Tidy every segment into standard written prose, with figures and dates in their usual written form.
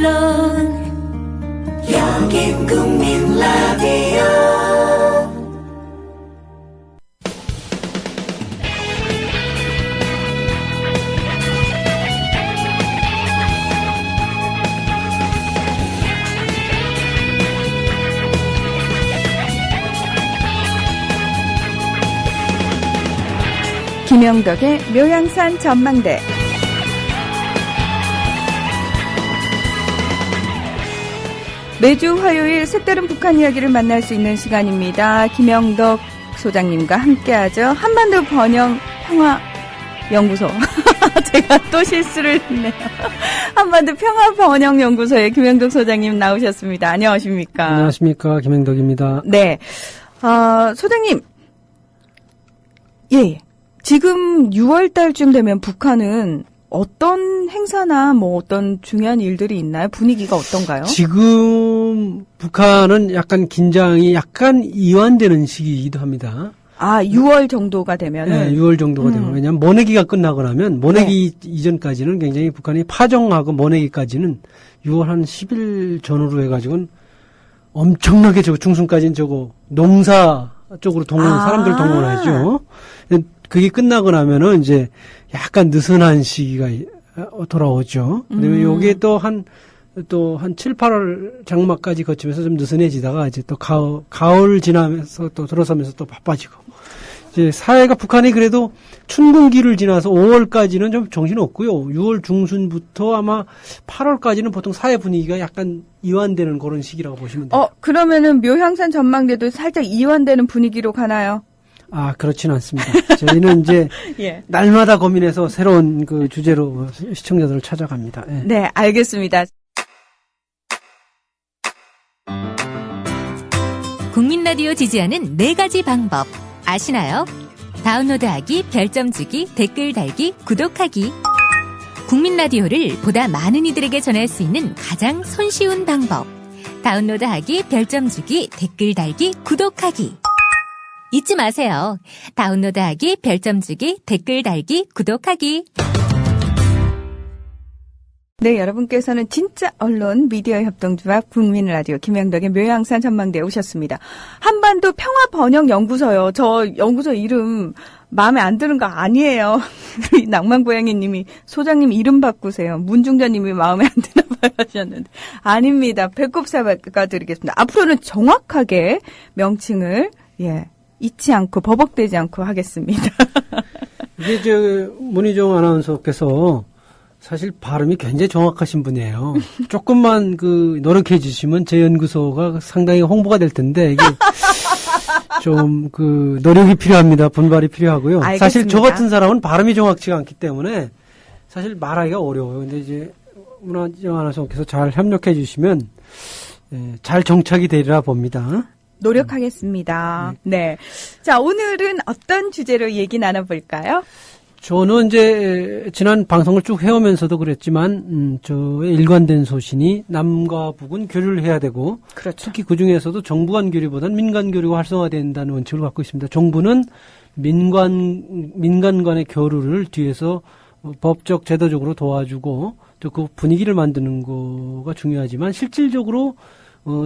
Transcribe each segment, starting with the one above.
언론 여긴 국민 라디오. 김영덕의 묘양산 전망대. 매주 화요일 색다른 북한 이야기를 만날 수 있는 시간입니다. 김영덕 소장님과 함께하죠. 한반도 번영 평화연구소. 제가 또 실수를 했네요. 한반도 평화번영연구소의 김영덕 소장님 나오셨습니다. 안녕하십니까? 안녕하십니까? 김영덕입니다. 네. 소장님. 예. 지금 6월 달쯤 되면 북한은 어떤 행사나 뭐 어떤 중요한 일들이 있나요? 분위기가 어떤가요? 지금 북한은 약간 긴장이 약간 이완되는 시기이기도 합니다. 아, 6월 정도가 되면은? 네, 6월 정도가 되면. 왜냐하면 모내기가 끝나고 나면 모내기 네. 이전까지는 굉장히 북한이 파정하고 모내기까지는 6월 한 10일 전후로 해가지고는 엄청나게 중순까지는 농사 쪽으로 사람들 동원하죠. 그게 끝나고 나면은 이제 약간 느슨한 시기가 돌아오죠. 근데 요게 또 한 7, 8월 장마까지 거치면서 좀 느슨해지다가 이제 또 가을 지나면서 또 들어서면서 또 바빠지고. 이제 사회가 북한이 그래도 춘궁기를 지나서 5월까지는 좀 정신없고요. 6월 중순부터 아마 8월까지는 보통 사회 분위기가 약간 이완되는 그런 시기라고 보시면 돼요. 그러면은 묘향산 전망대도 살짝 이완되는 분위기로 가나요? 아, 그렇지는 않습니다. 저희는 이제 예. 날마다 고민해서 새로운 그 주제로 시청자들을 찾아갑니다. 예. 네, 알겠습니다. 국민 라디오 지지하는 4가지 방법 아시나요? 다운로드하기, 별점 주기, 댓글 달기, 구독하기. 국민 라디오를 보다 많은 이들에게 전할 수 있는 가장 손쉬운 방법. 다운로드하기, 별점 주기, 댓글 달기, 구독하기. 잊지 마세요. 다운로드하기, 별점 주기, 댓글 달기, 구독하기. 네, 여러분께서는 진짜 언론 미디어 협동조합 국민라디오 김영덕의 묘양산 전망대에 오셨습니다. 한반도 평화번영연구소요. 저 연구소 이름 마음에 안 드는 거 아니에요. 낭만고양이님이 소장님 이름 바꾸세요. 문중자님이 마음에 안 드나 봐요 하셨는데 아닙니다. 배꼽 사과드리겠습니다. 앞으로는 정확하게 명칭을 잊지 않고 버벅대지 않고 하겠습니다. 이게 문희종 아나운서께서 사실 발음이 굉장히 정확하신 분이에요. 조금만 노력해 주시면 제 연구소가 상당히 홍보가 될 텐데 이게 좀 노력이 필요합니다. 분발이 필요하고요. 알겠습니다. 사실 저 같은 사람은 발음이 정확치가 않기 때문에 사실 말하기가 어려워요. 근데 이제 문희종 아나운서께서 잘 협력해 주시면 잘 정착이 되리라 봅니다. 노력하겠습니다. 네. 자, 오늘은 어떤 주제로 얘기 나눠볼까요? 저는 이제 지난 방송을 쭉 해오면서도 그랬지만 저의 일관된 소신이 남과 북은 교류를 해야 되고 그렇죠. 특히 그중에서도 정부 간 교류보다는 민간 교류가 활성화된다는 원칙을 갖고 있습니다. 정부는 민간 간의 교류를 뒤에서 법적 제도적으로 도와주고 또 그 분위기를 만드는 거가 중요하지만 실질적으로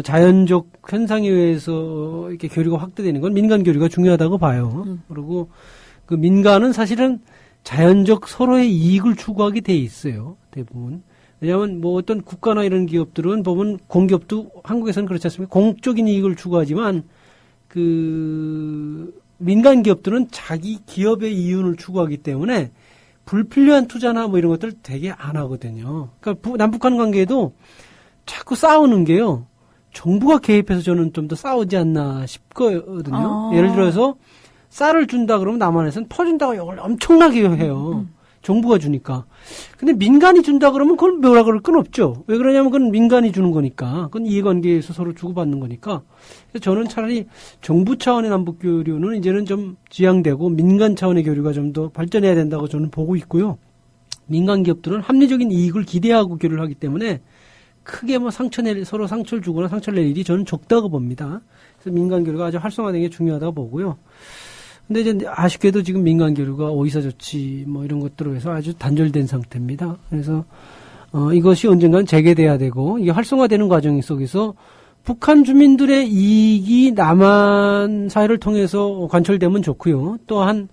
자연적 현상에 의해서 이렇게 교류가 확대되는 건 민간 교류가 중요하다고 봐요. 그리고 그 민간은 사실은 자연적 서로의 이익을 추구하게 돼 있어요. 대부분. 왜냐하면 어떤 국가나 이런 기업들은 보면 공기업도 한국에서는 그렇지 않습니까? 공적인 이익을 추구하지만 민간 기업들은 자기 기업의 이윤을 추구하기 때문에 불필요한 투자나 이런 것들 되게 안 하거든요. 그러니까 남북한 관계에도 자꾸 싸우는 게요. 정부가 개입해서 저는 좀 더 싸우지 않나 싶거든요. 예를 들어서 쌀을 준다 그러면 남한에서는 퍼준다고 이걸 엄청나게 해요. 정부가 주니까. 근데 민간이 준다 그러면 그걸 뭐라 그럴 건 없죠. 왜 그러냐면 그건 민간이 주는 거니까. 그건 이해관계에서 서로 주고받는 거니까. 그래서 저는 차라리 정부 차원의 남북 교류는 이제는 좀 지양되고 민간 차원의 교류가 좀 더 발전해야 된다고 저는 보고 있고요. 민간 기업들은 합리적인 이익을 기대하고 교류를 하기 때문에 크게 서로 상처를 주거나 상처를 낼 일이 저는 적다고 봅니다. 그래서 민간 교류가 아주 활성화되는 게 중요하다고 보고요. 근데 이제 아쉽게도 지금 민간 교류가 오이사 조치 이런 것들로 해서 아주 단절된 상태입니다. 그래서 이것이 언젠가는 재개돼야 되고 이게 활성화되는 과정 속에서 북한 주민들의 이익이 남한 사회를 통해서 관철되면 좋고요. 또한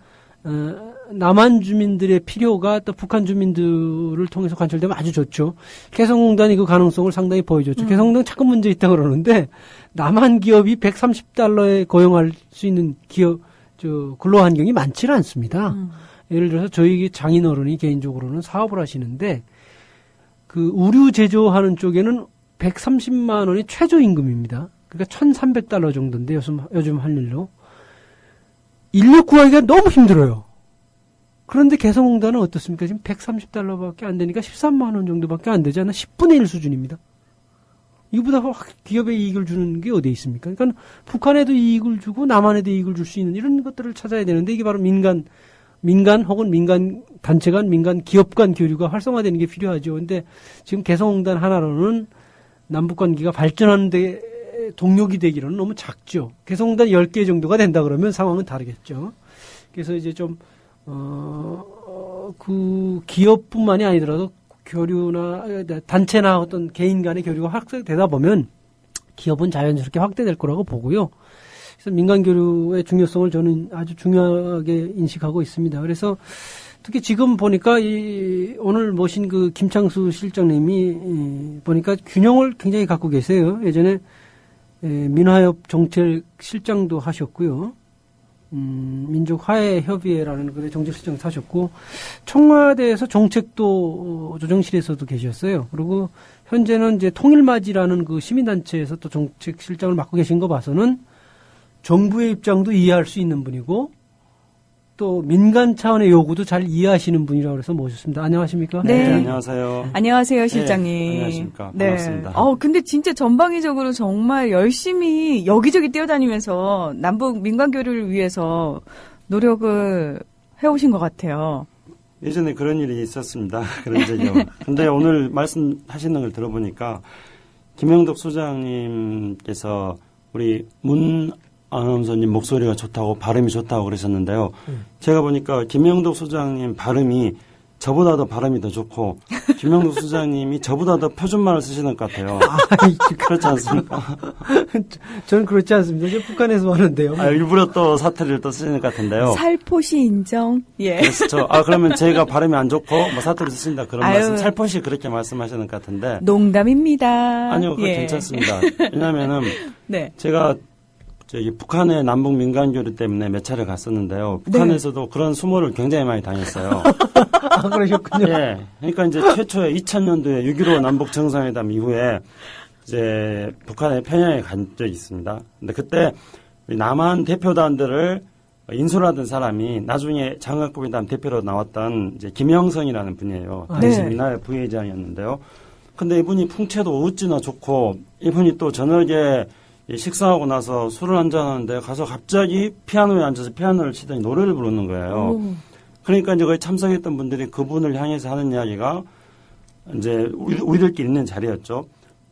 남한 주민들의 필요가 또 북한 주민들을 통해서 관철되면 아주 좋죠. 개성공단이 그 가능성을 상당히 보여줬죠. 개성공단 자꾸 문제 있다고 그러는데 남한 기업이 130달러에 고용할 수 있는 기업 근로 환경이 많지는 않습니다. 예를 들어서 저희 장인어른이 개인적으로는 사업을 하시는데 그 우류 제조하는 쪽에는 130만 원이 최저임금입니다. 그러니까 1,300달러 정도인데 요즘 할 일로 인력 구하기가 너무 힘들어요. 그런데 개성공단은 어떻습니까? 지금 130달러밖에 안 되니까 13만 원 정도밖에 안 되지 않나? 10분의 1 수준입니다. 이보다 기업에 이익을 주는 게 어디에 있습니까? 그러니까 북한에도 이익을 주고 남한에도 이익을 줄 수 있는 이런 것들을 찾아야 되는데 이게 바로 민간 혹은 민간 단체 간, 민간 기업 간 교류가 활성화되는 게 필요하죠. 근데 지금 개성공단 하나로는 남북 관계가 발전하는 데 동력이 되기로는 너무 작죠. 개성공단 10개 정도가 된다 그러면 상황은 다르겠죠. 그래서 이제 좀 그 기업뿐만이 아니더라도 교류나 단체나 어떤 개인 간의 교류가 확대되다 보면 기업은 자연스럽게 확대될 거라고 보고요. 그래서 민간 교류의 중요성을 저는 아주 중요하게 인식하고 있습니다. 그래서 특히 지금 보니까 오늘 모신 그 김창수 실장님이 보니까 균형을 굉장히 갖고 계세요. 예전에 민화협 정책 실장도 하셨고요. 민족화해협의회라는 그런 정책실장 하셨고 청와대에서 정책도 조정실에서도 계셨어요. 그리고 현재는 이제 통일맞이라는 그 시민단체에서 또 정책실장을 맡고 계신 거 봐서는 정부의 입장도 이해할 수 있는 분이고 또 민간 차원의 요구도 잘 이해하시는 분이라고 해서 모셨습니다. 안녕하십니까? 네. 네, 안녕하세요. 안녕하세요, 실장님. 네, 안녕하십니까. 네. 반갑습니다. 근데 진짜 전방위적으로 정말 열심히 여기저기 뛰어다니면서 남북 민간 교류를 위해서 노력을 해오신 것 같아요. 예전에 그런 일이 있었습니다. 그런 적이요. 근데 오늘 말씀하시는 걸 들어보니까 김영덕 소장님께서 우리 문 아나운서님 목소리가 좋다고 발음이 좋다고 그러셨는데요. 제가 보니까 김영덕 소장님 발음이 저보다도 발음이 더 좋고 김영덕 소장님이 저보다 더 표준말을 쓰시는 것 같아요. 그렇지 않습니까? 저는 그렇지 않습니다. 이제 북한에서 하는데요. 일부러 또 사투리를 또 쓰시는 것 같은데요. 살포시 인정. 예. 그렇죠. 그러면 제가 발음이 안 좋고 사투리 쓰신다 그런 말씀 살포시 그렇게 말씀하시는 것 같은데. 농담입니다. 아니요, 그거 괜찮습니다. 왜냐하면은 네. 제가 북한의 남북 민간 교류 때문에 몇 차례 갔었는데요. 북한에서도 그런 수모를 굉장히 많이 당했어요. 그러셨군요. 예. 그러니까 이제 최초에 2000년도에 6.15 남북 정상회담 이후에 이제 북한에 편향에 간 적이 있습니다. 근데 그때 남한 대표단들을 인솔하던 사람이 나중에 장학국회담 대표로 나왔던 이제 김영성이라는 분이에요. 당시 민화회 부회장이었는데요. 근데 이분이 풍채도 어찌나 좋고 이분이 또 저녁에 식사하고 나서 술을 한잔하는데 가서 갑자기 피아노에 앉아서 피아노를 치더니 노래를 부르는 거예요. 그러니까 이제 거기 참석했던 분들이 그분을 향해서 하는 이야기가 이제 우리들끼리 있는 자리였죠.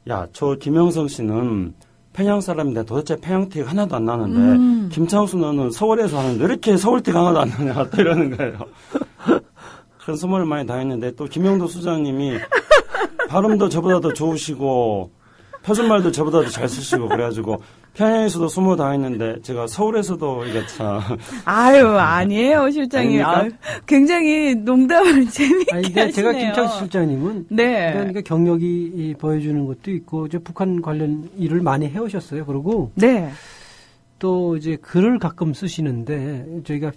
야, 저 김영성 씨는 평양 사람인데 도대체 평양티가 하나도 안 나는데 김창수 너는 서울에서 하는데 왜 이렇게 서울티가 하나도 안 나냐 또 이러는 거예요. 그런 소문을 많이 당했는데 또 김영도 수장님이 발음도 저보다 더 좋으시고 표준말도 저보다 더 잘 쓰시고 그래가지고 평양에서도 수모 당했는데 제가 서울에서도 이게 참 아니에요, 실장님. 굉장히 농담을 재미있게 하시네요. 제가 김창수 실장님은 네. 그러니까 경력이 보여주는 것도 있고 이제 북한 관련 일을 많이 해오셨어요. 그리고 네. 또 이제 글을 가끔 쓰시는데 저희가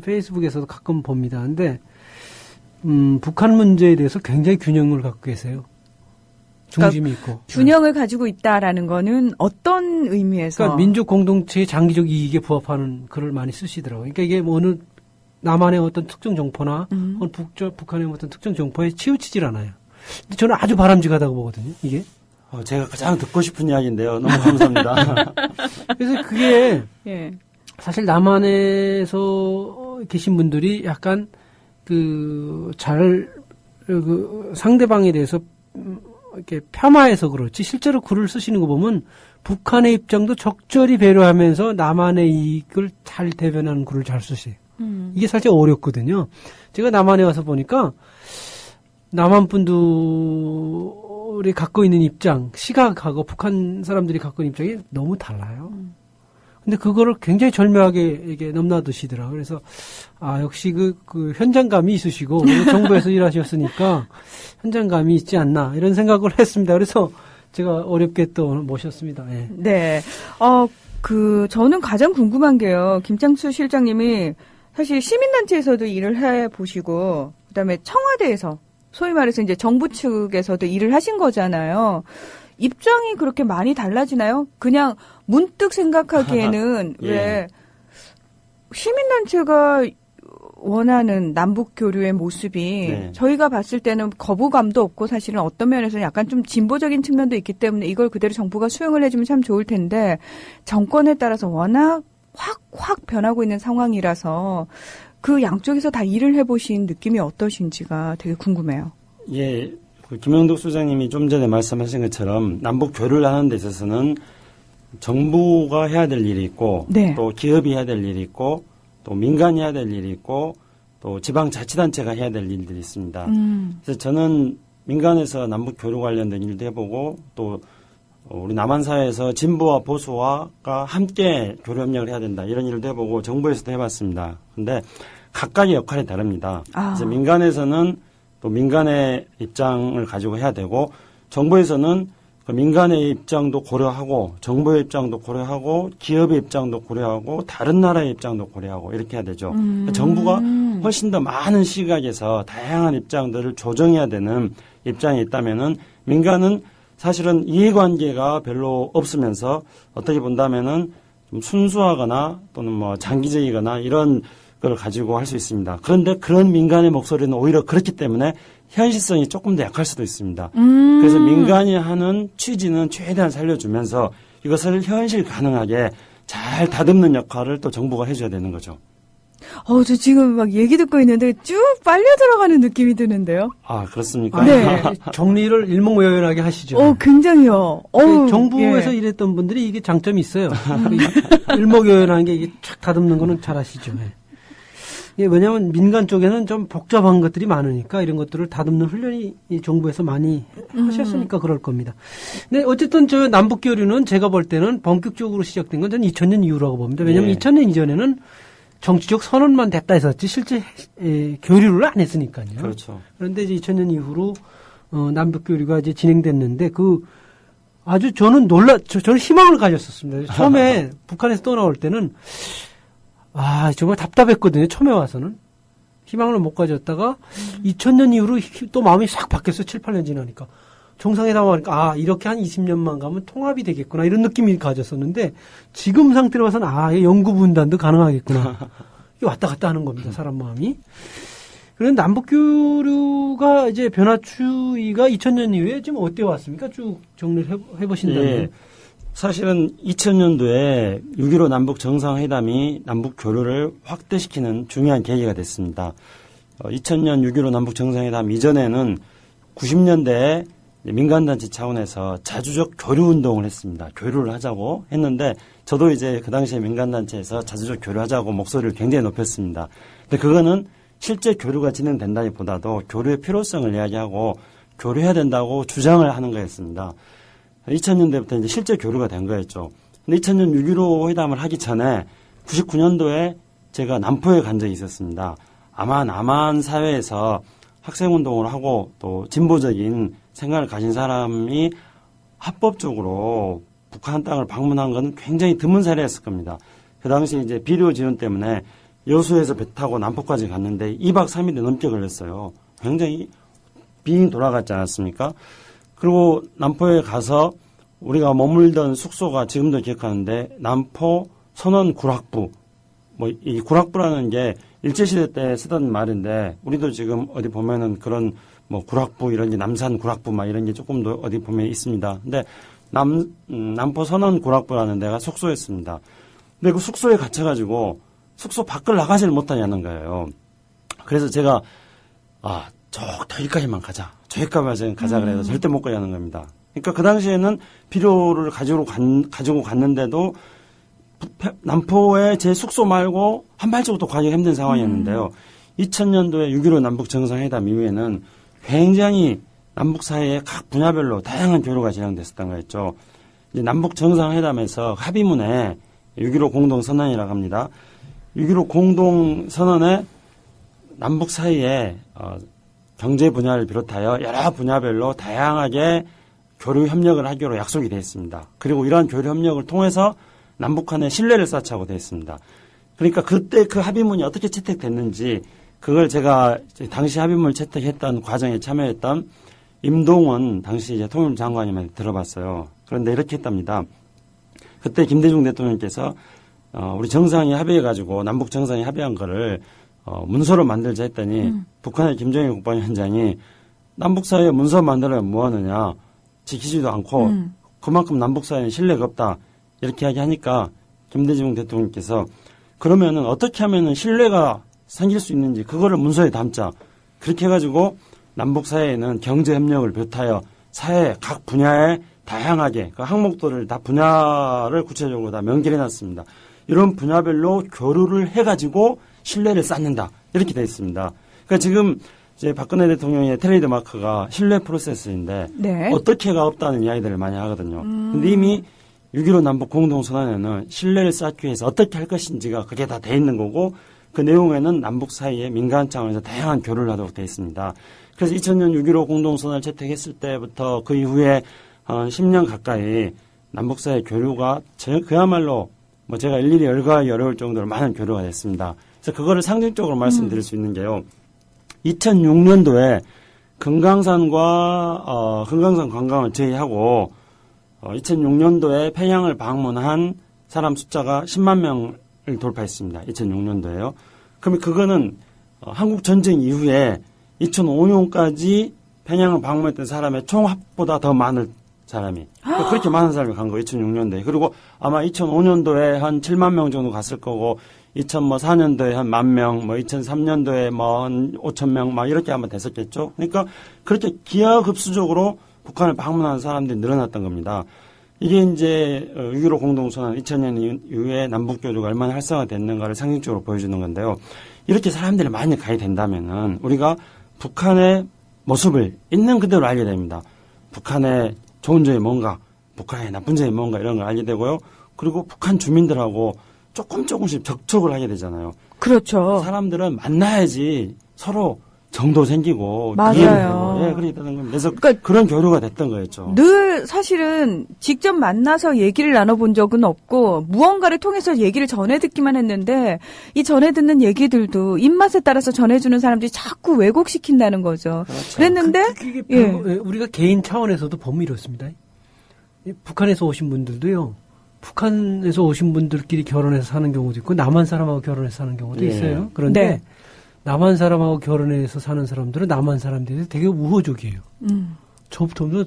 페이스북에서도 가끔 봅니다. 근데 북한 문제에 대해서 굉장히 균형을 갖고 계세요. 중심이 있고. 균형을 가지고 있다라는 거는 어떤 의미에서? 그러니까 민족 공동체의 장기적 이익에 부합하는 글을 많이 쓰시더라고요. 그러니까 이게 뭐 어느 남한의 어떤 특정 정포나 북한의 어떤 특정 정포에 치우치질 않아요. 근데 저는 아주 바람직하다고 보거든요. 이게. 제가 가장 듣고 싶은 이야기인데요. 너무 감사합니다. 그래서 그게 예. 사실 남한에서 계신 분들이 약간 상대방에 대해서 이렇게 폄하해서 그렇지 실제로 글을 쓰시는 거 보면 북한의 입장도 적절히 배려하면서 남한의 이익을 잘 대변하는 글을 잘 쓰세요. 이게 사실 어렵거든요. 제가 남한에 와서 보니까 남한 분들이 갖고 있는 입장, 시각하고 북한 사람들이 갖고 있는 입장이 너무 달라요. 근데 그거를 굉장히 절묘하게 이게 넘나드시더라. 그래서 역시 그 현장감이 있으시고 정부에서 일하셨으니까 현장감이 있지 않나 이런 생각을 했습니다. 그래서 제가 어렵게 또 모셨습니다. 네. 네. 저는 가장 궁금한 게요. 김창수 실장님이 사실 시민단체에서도 일을 해 보시고, 그 다음에 청와대에서, 소위 말해서 이제 정부 측에서도 일을 하신 거잖아요. 입장이 그렇게 많이 달라지나요? 그냥 문득 생각하기에는 예. 왜 시민단체가 원하는 남북 교류의 모습이 네. 저희가 봤을 때는 거부감도 없고 사실은 어떤 면에서는 약간 좀 진보적인 측면도 있기 때문에 이걸 그대로 정부가 수용을 해주면 참 좋을 텐데 정권에 따라서 워낙 확 변하고 있는 상황이라서 그 양쪽에서 다 일을 해보신 느낌이 어떠신지가 되게 궁금해요. 예, 김영덕 소장님이 좀 전에 말씀하신 것처럼 남북 교류를 하는 데 있어서는 정부가 해야 될 일이 있고 네. 또 기업이 해야 될 일이 있고 또 민간이 해야 될 일이 있고 또 지방자치단체가 해야 될 일들이 있습니다. 그래서 저는 민간에서 남북 교류 관련된 일도 해보고 또 우리 남한 사회에서 진보와 보수와가 함께 교류 협력을 해야 된다 이런 일도 해보고 정부에서도 해봤습니다. 그런데 각각의 역할이 다릅니다. 그래서 민간에서는 또 민간의 입장을 가지고 해야 되고 정부에서는 그 민간의 입장도 고려하고 정부의 입장도 고려하고 기업의 입장도 고려하고 다른 나라의 입장도 고려하고 이렇게 해야 되죠. 정부가 훨씬 더 많은 시각에서 다양한 입장들을 조정해야 되는 입장이 있다면은 민간은 사실은 이해관계가 별로 없으면서 어떻게 본다면은 좀 순수하거나 또는 뭐 장기적이거나 이런 걸 가지고 할 수 있습니다. 그런데 그런 민간의 목소리는 오히려 그렇기 때문에 현실성이 조금 더 약할 수도 있습니다. 그래서 민간이 하는 취지는 최대한 살려주면서 이것을 현실 가능하게 잘 다듬는 역할을 또 정부가 해줘야 되는 거죠. 저 지금 막 얘기 듣고 있는데 쭉 빨려 들어가는 느낌이 드는데요. 아, 그렇습니까? 네. 정리를 일목요연하게 하시죠. 굉장히요. 정부에서 일했던 분들이 이게 장점이 있어요. 일목요연한 게 이게 착 다듬는 거는 잘 아시죠. 네. 왜냐하면 민간 쪽에는 좀 복잡한 것들이 많으니까 이런 것들을 다듬는 훈련이 이 정부에서 많이 하셨으니까 그럴 겁니다. 근데 어쨌든 저 남북 교류는 제가 볼 때는 본격적으로 시작된 건 저는 2000년 이후라고 봅니다. 왜냐하면 2000년 이전에는 정치적 선언만 됐다 했었지 실제 교류를 안 했으니까요. 그렇죠. 그런데 이제 2000년 이후로 남북 교류가 이제 진행됐는데 아주 저는 저는 희망을 가졌었습니다. 처음에 북한에서 떠나올 때는 정말 답답했거든요. 처음에 와서는. 희망을 못 가졌다가 2000년 이후로 또 마음이 싹 바뀌었어요. 7, 8년 지나니까. 정상회담 하니까 이렇게 한 20년만 가면 통합이 되겠구나 이런 느낌이 가졌었는데 지금 상태로 봐서는 영구 분단도 가능하겠구나. 이게 왔다 갔다 하는 겁니다. 사람 마음이. 그런데 남북 교류가 이제 변화 추이가 2000년 이후에 지금 어때 왔습니까? 쭉 정리를 해보신다면. 예. 사실은 2000년도에 6.15 남북 정상회담이 남북 교류를 확대시키는 중요한 계기가 됐습니다. 2000년 6.15 남북 정상회담 이전에는 90년대에 민간단체 차원에서 자주적 교류 운동을 했습니다. 교류를 하자고 했는데 저도 이제 그 당시에 민간단체에서 자주적 교류하자고 목소리를 굉장히 높였습니다. 근데 그거는 실제 교류가 진행된다기보다도 교류의 필요성을 이야기하고 교류해야 된다고 주장을 하는 거였습니다. 2000년대부터 이제 실제 교류가 된 거였죠. 근데 2000년 6.15 회담을 하기 전에 99년도에 제가 남포에 간 적이 있었습니다. 아마 남한 사회에서 학생운동을 하고 또 진보적인 생각을 가진 사람이 합법적으로 북한 땅을 방문한 건 굉장히 드문 사례였을 겁니다. 그 당시 이제 비료 지원 때문에 여수에서 배 타고 남포까지 갔는데 2박 3일이 넘게 걸렸어요. 굉장히 빙 돌아갔지 않았습니까? 그리고 남포에 가서 우리가 머물던 숙소가 지금도 기억하는데 남포 선원 구락부, 이 구락부라는 게 일제시대 때 쓰던 말인데 우리도 지금 어디 보면은 그런 구락부 이런 게 남산 구락부 이런 게 조금 더 어디 보면 있습니다. 근데 남포 선원 구락부라는 데가 숙소였습니다. 근데 그 숙소에 갇혀가지고 숙소 밖을 나가지를 못하냐는 거예요. 그래서 제가 저기까지만 가자. 저기까지만 가자 그래서 절대 못 가자는 겁니다. 그러니까 그 당시에는 비료를 가지고 갔는데도 남포에 제 숙소 말고 한 발자국도 가기가 힘든 상황이었는데요. 2000년도에 6.15 남북 정상회담 이후에는 굉장히 남북 사이에 각 분야별로 다양한 교류가 진행됐었던 거였죠. 이제 남북 정상회담에서 합의문에 6.15 공동선언이라고 합니다. 6.15 공동선언에 남북 사이에 경제 분야를 비롯하여 여러 분야별로 다양하게 교류 협력을 하기로 약속이 되어 있습니다. 그리고 이러한 교류 협력을 통해서 남북 간의 신뢰를 쌓자고 되어 있습니다. 그러니까 그때 그 합의문이 어떻게 채택됐는지 그걸 제가 당시 합의문을 채택했던 과정에 참여했던 임동원 당시 이제 통일부 장관님한테 들어봤어요. 그런데 이렇게 했답니다. 그때 김대중 대통령께서 우리 정상이 합의해가지고 남북 정상이 합의한 거를 문서로 만들자 했더니 북한의 김정일 국방위원장이 남북 사이에 문서 만들어야 뭐하느냐 지키지도 않고 그만큼 남북 사이에는 신뢰가 없다 이렇게 이야기하니까 김대중 대통령께서 그러면은 어떻게 하면은 신뢰가 생길 수 있는지 그거를 문서에 담자 그렇게 해가지고 남북 사이에는 경제 협력을 비롯하여 사회 각 분야에 다양하게 그 항목들을 다 분야를 구체적으로 다 명기해 놨습니다. 이런 분야별로 교류를 해가지고 신뢰를 쌓는다 이렇게 되어 있습니다. 그러니까 지금 이제 박근혜 대통령의 트레이드 마크가 신뢰 프로세스인데 네. 어떻게가 없다는 이야기들을 많이 하거든요. 근데 이미 6.15 남북 공동선언에는 신뢰를 쌓기 위해서 어떻게 할 것인지가 그게 다 돼 있는 거고 그 내용에는 남북 사이에 민간 차원에서 다양한 교류를 하도록 되어 있습니다. 그래서 2000년 6.15 공동선언을 채택했을 때부터 그 이후에 한 10년 가까이 남북 사이 교류가 그야말로 뭐 제가 일일이 열거하기 어려울 정도로 많은 교류가 됐습니다. 그래서 그거를 상징적으로 말씀드릴 수 있는 게요. 2006년도에 금강산과 금강산 관광을 제외하고 2006년도에 평양을 방문한 사람 숫자가 10만 명을 돌파했습니다. 2006년도에요. 그러면 그거는 한국 전쟁 이후에 2005년까지 평양을 방문했던 사람의 총합보다 더 많은 사람이 그렇게 많은 사람이 간 거예요. 2006년도에. 그리고 아마 2005년도에 한 7만 명 정도 갔을 거고 2004년도에 한 10,000명, 2003년도에 한 5,000명 막 이렇게 아마 됐었겠죠. 그러니까 그렇게 기하급수적으로 북한을 방문하는 사람들이 늘어났던 겁니다. 이게 이제 6.15 공동선언 2000년 이후에 남북교류가 얼마나 활성화됐는가를 상징적으로 보여주는 건데요. 이렇게 사람들이 많이 가야 된다면은 우리가 북한의 모습을 있는 그대로 알게 됩니다. 북한의 좋은 점이 뭔가, 북한의 나쁜 점이 뭔가 이런 걸 알게 되고요. 그리고 북한 주민들하고 조금씩 접촉을 하게 되잖아요. 그렇죠. 사람들은 만나야지 서로 정도 생기고 맞아요. 예, 그랬다는 겁니다. 그래서 그러니까 그런 교류가 됐던 거였죠. 늘 사실은 직접 만나서 얘기를 나눠본 적은 없고 무언가를 통해서 얘기를 전해 듣기만 했는데 이 전해 듣는 얘기들도 입맛에 따라서 전해주는 사람들이 자꾸 왜곡시킨다는 거죠. 그렇죠. 그랬는데 그게 예. 우리가 개인 차원에서도 보면 이렇습니다. 북한에서 오신 분들도요. 북한에서 오신 분들끼리 결혼해서 사는 경우도 있고 남한 사람하고 결혼해서 사는 경우도 예. 있어요. 그런데 네. 남한 사람하고 결혼해서 사는 사람들은 남한 사람들이 되게 우호적이에요.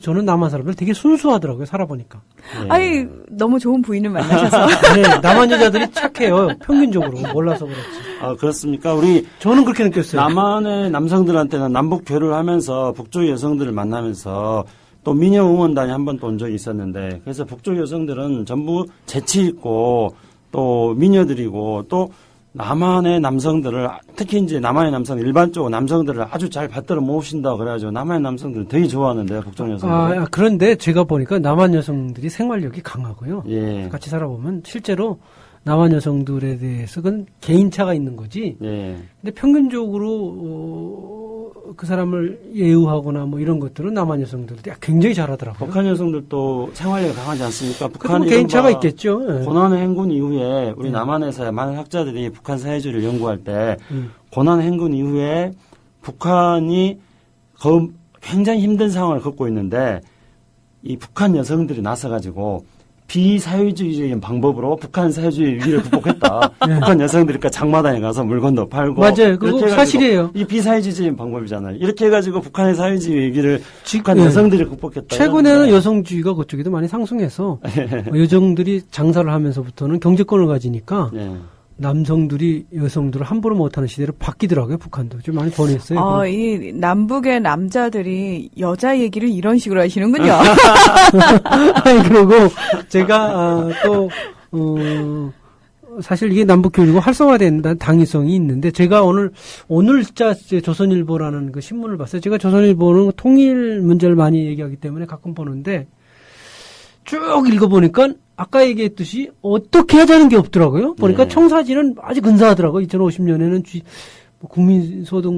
저는 남한 사람들 되게 순수하더라고요. 살아보니까. 예. 아니 너무 좋은 부인을 만나셔서 네, 남한 여자들이 착해요. 평균적으로. 몰라서 그렇지. 아, 그렇습니까? 우리 저는 그렇게 느꼈어요. 남한의 남성들한테는 남북 교류를 하면서 북쪽 여성들을 만나면서 또 미녀 응원단이 한 번 또 온 적이 있었는데 그래서 북쪽 여성들은 전부 재치 있고 또 미녀들이고 또 남한의 남성들을 특히 이제 남한의 남성 일반적으로 남성들을 아주 잘 받들어 모으신다고 그래가지고 남한의 남성들을 되게 좋아하는데요. 북쪽 여성들. 그런데 제가 보니까 남한 여성들이 생활력이 강하고요. 예. 같이 살아보면 실제로 남한 여성들에 대해서 그건 개인차가 있는 거지. 예. 근데 평균적으로 그 사람을 예우하거나 뭐 이런 것들은 남한 여성들이 굉장히 잘하더라고요. 북한 여성들도 생활력이 강하지 않습니까? 북한 개인차가 있겠죠. 예. 고난 행군 이후에 우리 남한에서의 많은 학자들이 북한 사회주의를 연구할 때 고난 행군 이후에 북한이 굉장히 힘든 상황을 겪고 있는데 이 북한 여성들이 나서가지고 비사회주의적인 방법으로 북한 사회주의 위기를 극복했다. 북한 여성들이 장마당에 가서 물건도 팔고. 맞아요. 그거 사실이에요. 이 비사회주의적인 방법이잖아요. 이렇게 해가지고 북한의 사회주의 위기를 북한 여성들이 극복했다. 최근에는 여성주의가 그쪽에도 많이 상승해서 여성들이 장사를 하면서부터는 경제권을 가지니까 남성들이 여성들을 함부로 못하는 시대로 바뀌더라고요. 북한도 좀 많이 변했어요. 이 남북의 남자들이 여자 얘기를 이런 식으로 하시는군요. 아니, 그리고 제가 사실 이게 남북교류가 활성화된다는 당위성이 있는데, 제가 오늘 진짜 조선일보라는 그 신문을 봤어요. 제가 조선일보는 통일 문제를 많이 얘기하기 때문에 가끔 보는데, 쭉 읽어보니까 아까 얘기했듯이 어떻게 하자는 게 없더라고요. 보니까 네. 청사진은 아주 근사하더라고요. 2050년에는 국민소득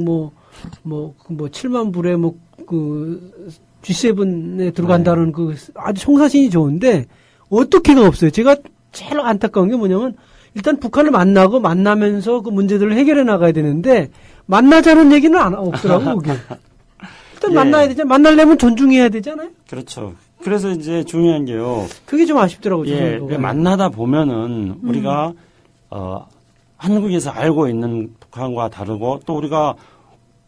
7만 불에 G7에 들어간다는 그 아주 청사진이 좋은데 어떻게가 없어요. 제가 제일 안타까운 게 뭐냐면 일단 북한을 만나면서 그 문제들을 해결해 나가야 되는데 만나자는 얘기는 없더라고요. 그게. 일단 예. 만나야 되잖아요. 만나려면 존중해야 되잖아요. 그렇죠. 그래서 이제 중요한 게요. 그게 좀 아쉽더라고요. 예, 만나다 보면은 우리가 한국에서 알고 있는 북한과 다르고 또 우리가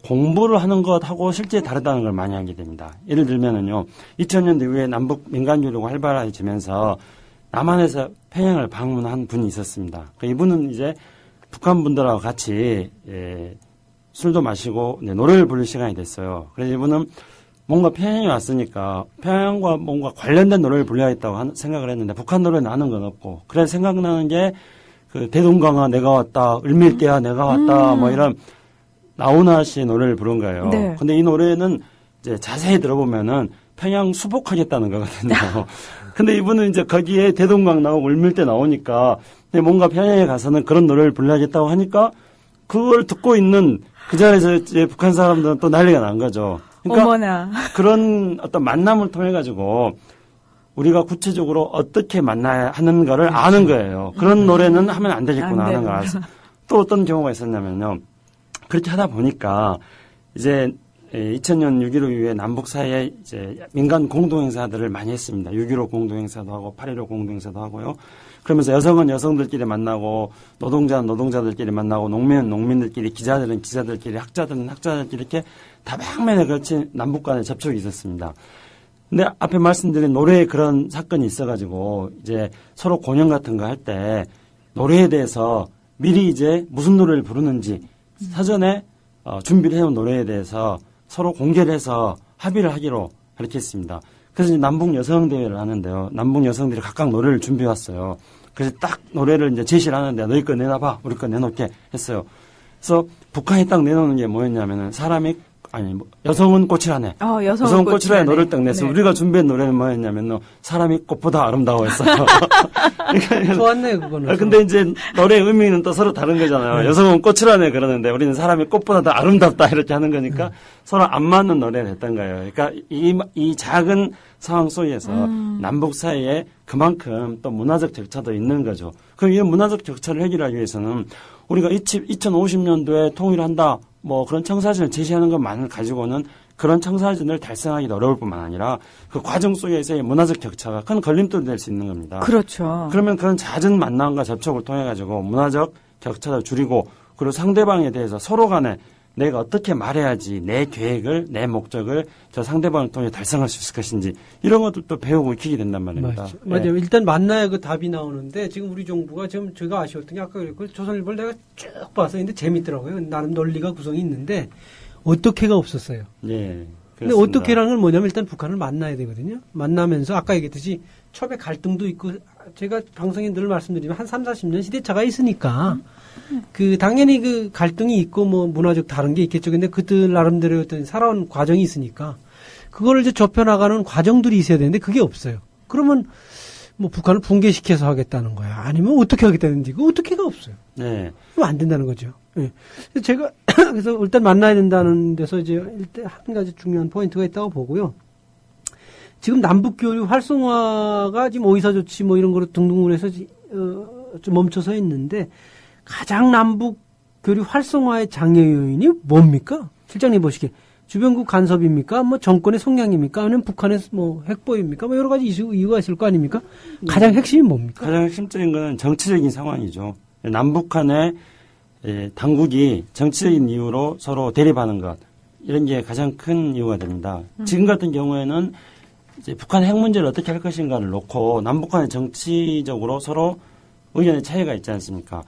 공부를 하는 것하고 실제 다르다는 걸 많이 알게 됩니다. 예를 들면은요, 2000년대 이후에 남북 민간교류가 활발해지면서 남한에서 평양을 방문한 분이 있었습니다. 이분은 이제 북한 분들하고 같이 술도 마시고 노래를 부를 시간이 됐어요. 그래서 이분은 뭔가 평양에 왔으니까 평양과 뭔가 관련된 노래를 불러야겠다고 생각을 했는데 북한 노래는 아는 건 없고, 그래서 생각나는 게 그 대동강아 내가 왔다, 을밀대야 내가 왔다, 뭐 이런 나훈아 씨의 노래를 부른 거예요. 네. 근데 이 노래는 이제 자세히 들어보면은 평양 수복하겠다는 거거든요. 근데 이분은 이제 거기에 대동강 나오고 을밀대 나오니까 뭔가 평양에 가서는 그런 노래를 불러야겠다고 하니까 그걸 듣고 있는 그 자리에서 이제 북한 사람들은 또 난리가 난 거죠. 그러니까 어머나. 그런 어떤 만남을 통해 가지고 우리가 구체적으로 어떻게 만나야 하는 거를 아는 거예요. 그런 노래는 하면 안 되겠구나 하는 걸 알았어요. 또 어떤 경우가 있었냐면요. 그렇게 하다 보니까 이제 2000년 6.15 이후에 남북 사이에 이제 민간 공동행사들을 많이 했습니다. 6.15 공동행사도 하고 8.15 공동행사도 하고요. 그러면서 여성은 여성들끼리 만나고 노동자는 노동자들끼리 만나고 농민은 농민들끼리 기자들은 기자들끼리 학자들은 학자들끼리 이렇게 다방면에 걸친 남북 간의 접촉이 있었습니다. 근데 앞에 말씀드린 노래에 그런 사건이 있어가지고 이제 서로 공연 같은 거 할 때 노래에 대해서 미리 이제 무슨 노래를 부르는지 사전에 준비를 해온 노래에 대해서 서로 공개를 해서 합의를 하기로 그렇게 했습니다. 그래서 이제 남북 여성 대회를 하는데요. 남북 여성들이 각각 노래를 준비해 왔어요. 그래서 딱 노래를 이제 제시를 하는데 너희 거 내놔봐, 우리 거 내놓게 했어요. 그래서 북한이 딱 내놓는 게 뭐였냐면은 여성은 꽃이라네. 여성은 꽃이라네 노래를 딱 냈어요. 네. 우리가 준비한 노래는 뭐였냐면 사람이 꽃보다 아름다워했어요. 그러니까 좋았네 그거는. 근데 이제 노래의 의미는 또 서로 다른 거잖아요. 여성은 꽃이라네 그러는데 우리는 사람이 꽃보다 더 아름답다 이렇게 하는 거니까 서로 안 맞는 노래를 했던 거예요. 그러니까 이 작은 상황 속에서 남북 사이에 그만큼 또 문화적 격차도 있는 거죠. 그럼 이 문화적 격차를 해결하기 위해서는 우리가 2050년도에 통일한다 뭐 그런 청사진을 제시하는 것만을 가지고는 그런 청사진을 달성하기도 어려울 뿐만 아니라 그 과정 속에서의 문화적 격차가 큰 걸림돌이 될 수 있는 겁니다. 그렇죠. 그러면 그런 잦은 만남과 접촉을 통해 가지고 문화적 격차를 줄이고 그리고 상대방에 대해서 서로 간에 내가 어떻게 말해야지 내 계획을 내 목적을 저 상대방을 통해 달성할 수 있을 것인지 이런 것들도 배우고 익히게 된단 말입니다. 맞아요. 일단 만나야 그 답이 나오는데 지금 우리 정부가 지금 제가 아쉬웠던 게 아까 그랬고 조선일보를 내가 쭉 봤어요. 근데 재밌더라고요. 나름 논리가 구성이 있는데 어떻게가 없었어요. 예. 근데 어떻게라는 건 뭐냐면 일단 북한을 만나야 되거든요. 만나면서 아까 얘기했듯이 처음에 갈등도 있고 제가 방송에 늘 말씀드리면 한 3, 40년 시대차가 있으니까 당연히 그 갈등이 있고 뭐 문화적 다른 게 있겠죠. 근데 그들 나름대로 어떤 살아온 과정이 있으니까 그거를 이제 좁혀나가는 과정들이 있어야 되는데 그게 없어요. 그러면 뭐 북한을 붕괴시켜서 하겠다는 거야. 아니면 어떻게 하겠다는지 그 어떻게가 없어요. 네. 그럼 안 된다는 거죠. 예. 제가 그래서 일단 만나야 된다는 데서 이제 일단 한 가지 중요한 포인트가 있다고 보고요. 지금 남북교류 활성화가 지금 오이사조치 뭐 이런 거로 등등을 해서 좀 멈춰서 있는데 가장 남북교류 활성화의 장애 요인이 뭡니까? 실장님 보시기에 주변국 간섭입니까? 뭐 정권의 성향입니까? 아니면 북한의 뭐 핵보입니까? 뭐 여러 가지 이유가 있을 거 아닙니까? 가장 핵심이 뭡니까? 가장 핵심적인 것은 정치적인 상황이죠. 남북한의 당국이 정치적인 이유로 서로 대립하는 것 이런 게 가장 큰 이유가 됩니다. 지금 같은 경우에는 이제 북한 핵 문제를 어떻게 할 것인가를 놓고 남북한의 정치적으로 서로 의견의 차이가 있지 않습니까?